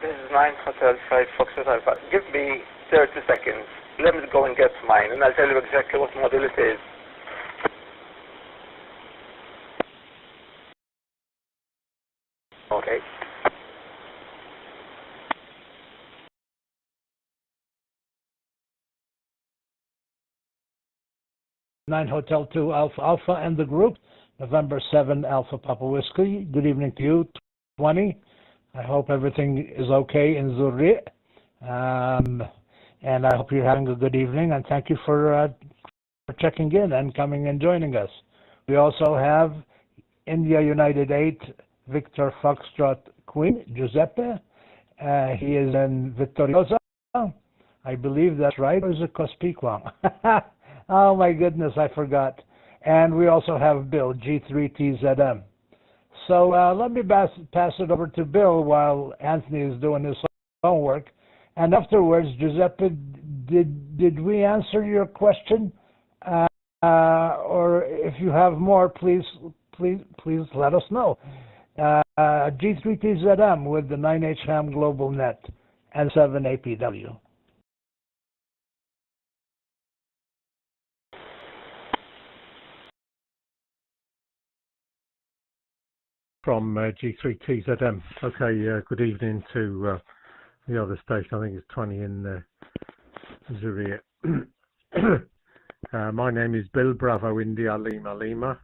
This is 9 Hotel 5 Foxtrot Alpha. Give me 30 seconds. Let me go and get mine, and I'll tell you exactly what model it is. Okay. Nine Hotel 2 Alpha Alpha and the group, November 7 Alpha Papa Whiskey. Good evening to you. 20 I hope everything is okay in Zurich. And I hope you're having a good evening, and thank you for checking in and coming and joining us. We also have India United 8, Victor Foxtrot Queen, Giuseppe. He is in Vittoriosa. I believe that's right, or is it Cospiquan? Oh my goodness, I forgot. And we also have Bill, G3TZM. So let me pass it over to Bill while Anthony is doing his homework. And afterwards, Giuseppe, did we answer your question? Or if you have more, please let us know. G3TZM with the 9H HAM GlobalNet and 7APW. From G3TZM. Okay, good evening to the other station. I think it's 20 in Zurich. My name is Bill Bravo India Lima Lima,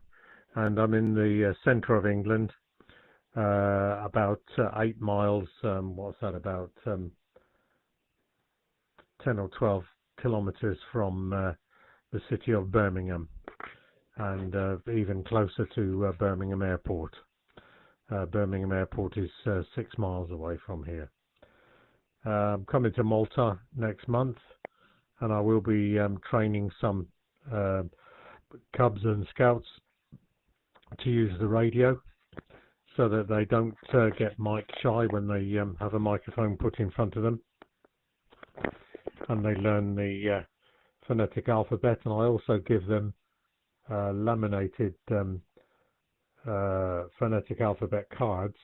and I'm in the centre of England, about 8 miles, what's that, about 10 or 12 kilometres from the city of Birmingham, and even closer to Birmingham Airport. Birmingham Airport is 6 miles away from here. I'm coming to Malta next month, and I will be training some cubs and scouts to use the radio so that they don't get mic shy when they have a microphone put in front of them, and they learn the phonetic alphabet. And I also give them laminated phonetic alphabet cards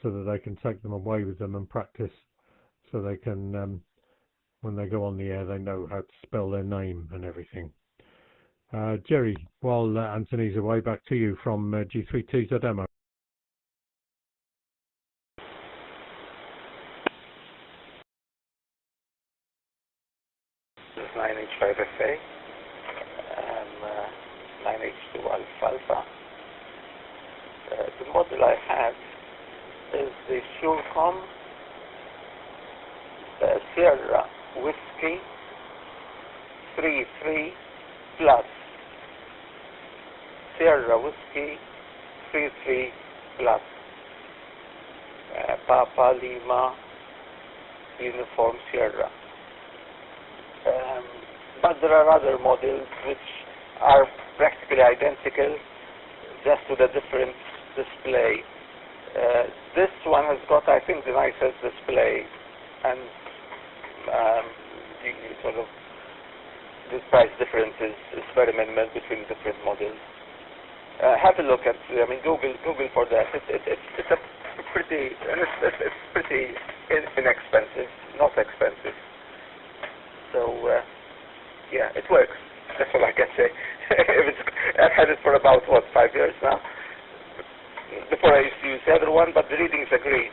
so that they can take them away with them and practice, so they can when they go on the air they know how to spell their name and everything. Jerry, while Anthony's away, back to you from G3TZM. 9H5FA, 9H2 alpha. The model I have is the Fuelcom Sierra Whiskey 33 Plus. Sierra Whiskey 33 Plus. Papa Lima Uniform Sierra. But there are other models which are practically identical, just with a different display. This one has got, I think, the nicest display, and the price difference is very minimal between different models. Have a look at, Google for that. It's pretty inexpensive, not expensive. So yeah, it works. That's all I can say. I've had it for about 5 years now. Before I used to use the other one, but the readings agree.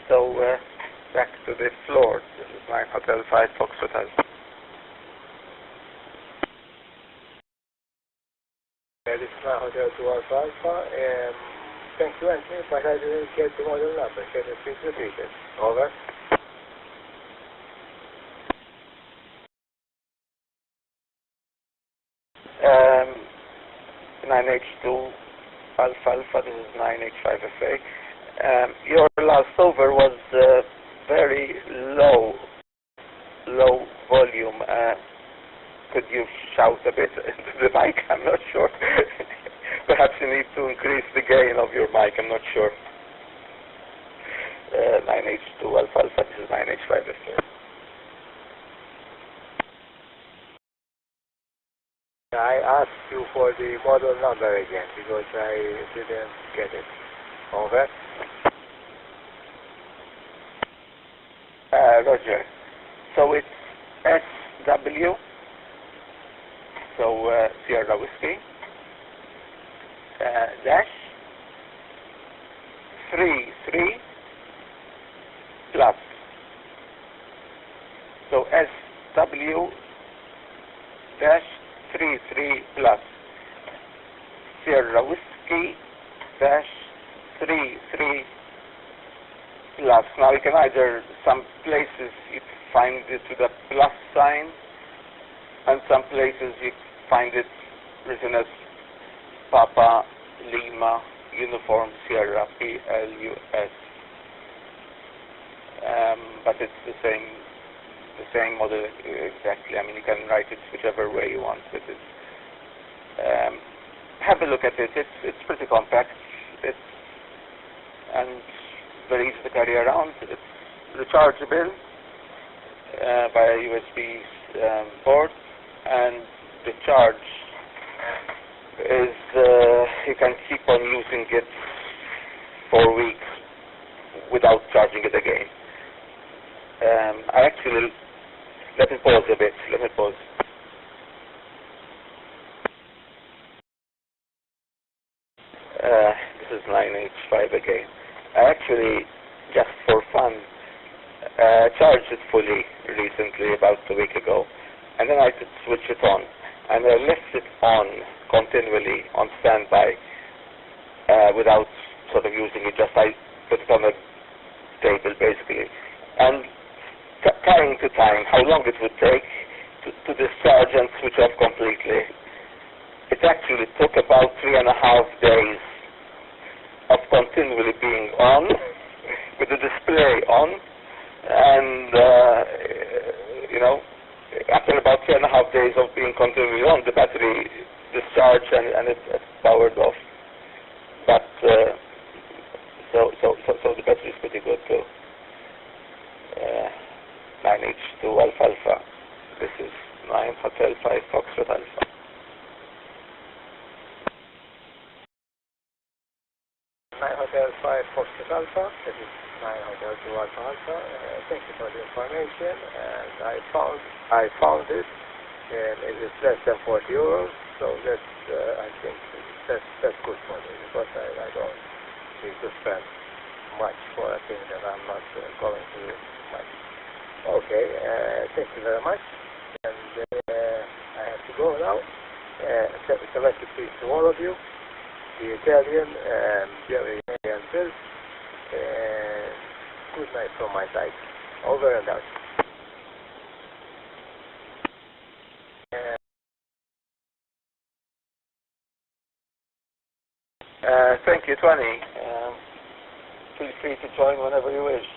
So back to the floor. This is 9 Hotel 5 Fox Hotel. This is 9 Hotel 2 Alpha. Thank you, Anthony, but I didn't get the model number. Can you please repeat it? Over. Um, 9H2 Alpha, this is 9H5FA. Your last over was very low volume. Could you shout a bit into the mic? I'm not sure. Perhaps you need to increase the gain of your mic, I'm not sure. 9H2 Alpha, this is 9H5FA. I asked you for the model number again because I didn't get it. Over. Roger. So it's SW, so Sierra Whiskey, dash 33 plus. So SW dash 33 plus. Sierra Whiskey dash 33 plus. Now you can either, some places you find it with a plus sign, and some places you find it written as Papa Lima Uniform Sierra PLUS. But it's the same model exactly. I mean, you can write it whichever way you want with it. Have a look at it. It's pretty compact. And very easy to carry around. It's rechargeable by a USB port, and the charge is you can keep on using it for weeks without charging it again. I actually, let me pause a bit. Let me pause. This is 9H5 again. I actually, just for fun, charged it fully recently, about a week ago, and then I could switch it on, and I left it on continually on standby without sort of using it. Just I put it on a table basically, and time to time, how long it would take to discharge and switch off completely. It actually took about 3.5 days of continually being on, with the display on, and after about 3.5 days of being continually on, the battery discharged and it powered off. But so the battery is pretty good too. 9H2 Alpha Alpha. This is 9 Hotel 5 Foxtrot Alpha. Hotel 5 Foxtrot Alpha. This is 9 Hotel 2 Alpha Alpha. Thank you for the information. And I found it, and it is less than 40 euros. So that's I think that's good for me, because I don't need to spend much for a thing that I'm not going to use much. Okay, thank you very much. And I have to go now. Selected peace to all of you. The Italian, Jerry and Bill. Good night from my side. Over and out. Thank you, Tony. Feel free to join whenever you wish.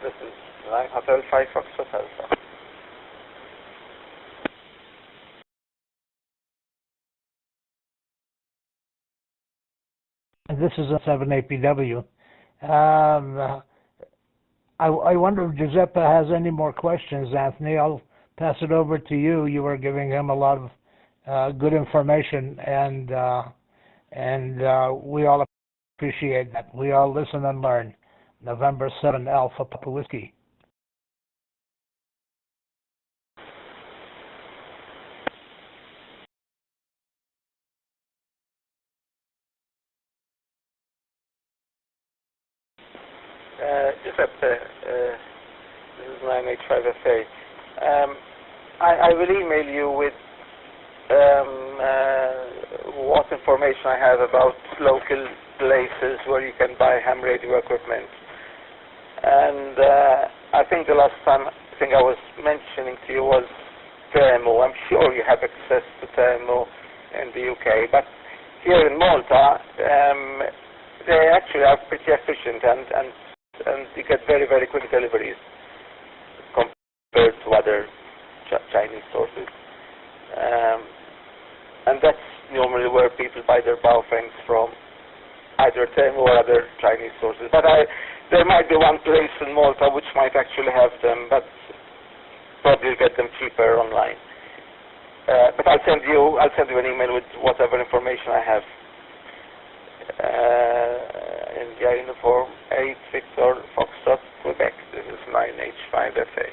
This is 9 Hotel 5 Foxtrot Alpha. This is a 78PW. I wonder if Giuseppe has any more questions, Anthony. I'll pass it over to you. You were giving him a lot of good information, and we all appreciate that. We all listen and learn. November 7 Alpha Papa Whiskey. Giuseppe, this is 9H5FA. I will email you with what information I have about local places where you can buy ham radio equipment. And I think the last time I was mentioning to you was Temu. I'm sure you have access to Temu in the UK, but here in Malta, they actually are pretty efficient, and you get very, very quick deliveries compared to other Chinese sources. And that's normally where people buy their Baofengs from, either Temu or other Chinese sources. But there might be one place in Malta which might actually have them, but probably get them cheaper online. But I'll send you an email with whatever information I have. India Uniform 8 Victor Foxtrot Quebec. This is 9H5FA.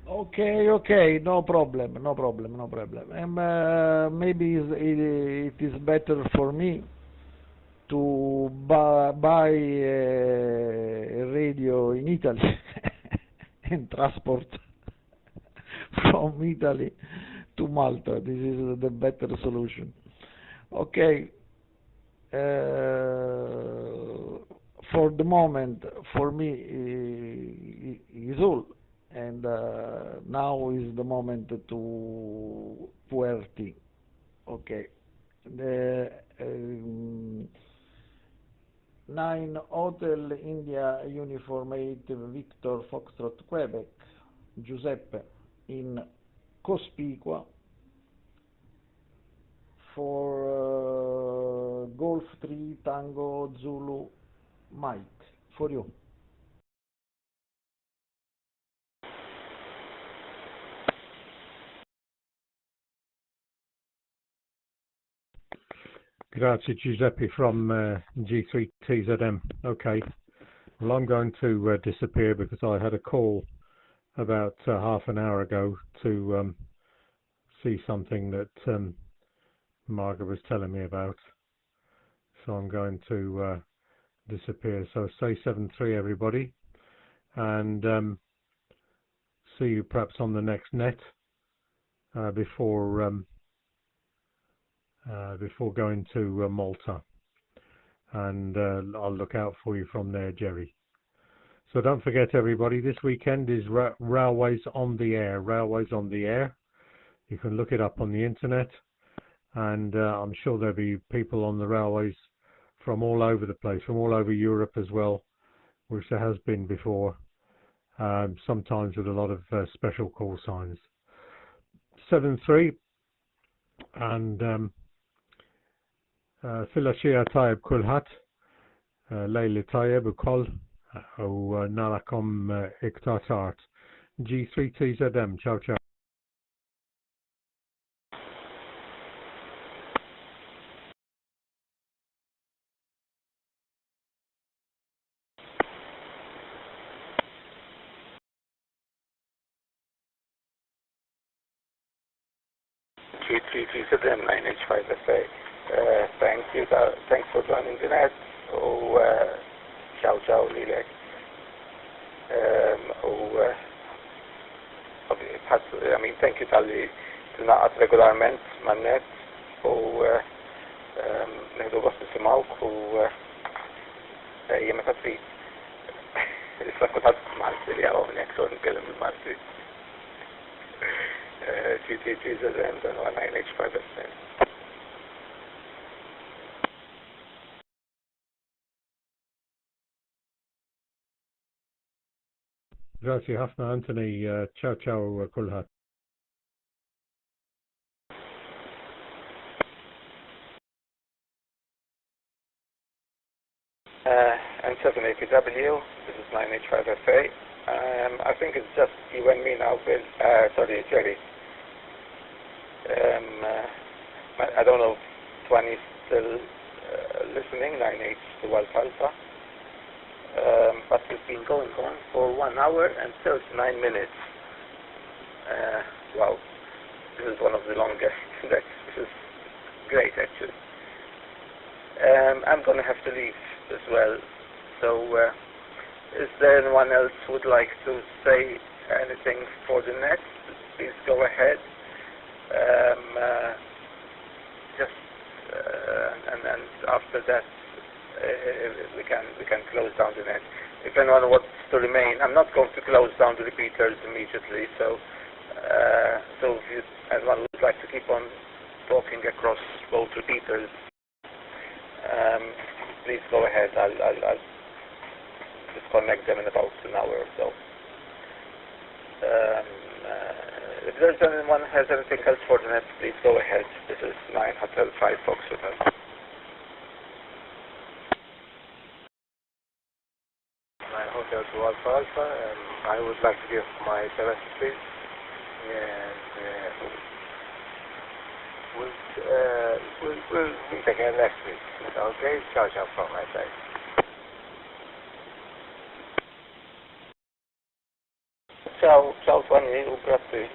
Okay, no problem. Maybe it is better for me to buy a radio in Italy and transport from Italy to Malta. This is the better solution. Okay. For the moment, for me, is all. And now is the moment to Puerti. Okay. The 9 Hotel India Uniform 8 Victor Foxtrot Quebec, Giuseppe in Cospicua for Golf 3 Tango Zulu Mike, for you. Grazie Giuseppe from G3TZM. Okay, well I'm going to disappear because I had a call about half an hour ago to see something that Margaret was telling me about. So I'm going to disappear. So stay 7-3 everybody, and see you perhaps on the next net before going to Malta, and I'll look out for you from there, Jerry. So don't forget everybody, this weekend is Railways on the Air. Railways on the Air. You can look it up on the internet, and I'm sure there'll be people on the railways from all over the place, from all over Europe as well, which there has been before, sometimes with a lot of special call signs. 7-3, and Filashia Tayeb Kulhat, Leila Tayeb Ukol, Narakom Iktatart, G3TZM, ciao ciao. G3TZM 9H5SA. Thanks for joining the net. Ciao ciao Lilek. Thank you tal-li t-naqqat regolarment man net neħdu gost nisimawk meta trid. Issa kulħadd Malti li hawn jekk sor nitkellem il-Malti. GTGZM dan huwa 9H5SA. Grazie ħafna Anthony, ciao ciao kulħadd. N7APW, this is 9H5SA. I think it's just you and me now, Bill. Sorry, Jerry. I don't know if Twani's still listening, 9H to Alpha. But it's been going on for 1 hour and 39 minutes. Wow, this is one of the longest. This is great, actually. I'm going to have to leave as well. So, is there anyone else who would like to say anything for the net? Please go ahead. And then after that, we can close down the net. If anyone wants to remain, I'm not going to close down the repeaters immediately. So if anyone would like to keep on talking across both repeaters, please go ahead. I'll disconnect them in about an hour or so. If there's anyone who has anything else for the net, please go ahead. This is 9 Hotel 5 Fox Hotel. 9 Hotel to Alpha, and I would like to give my domestic please. And we'll meet again next week. Okay? Ciao ciao from my side. Ciao, Tony, grazie.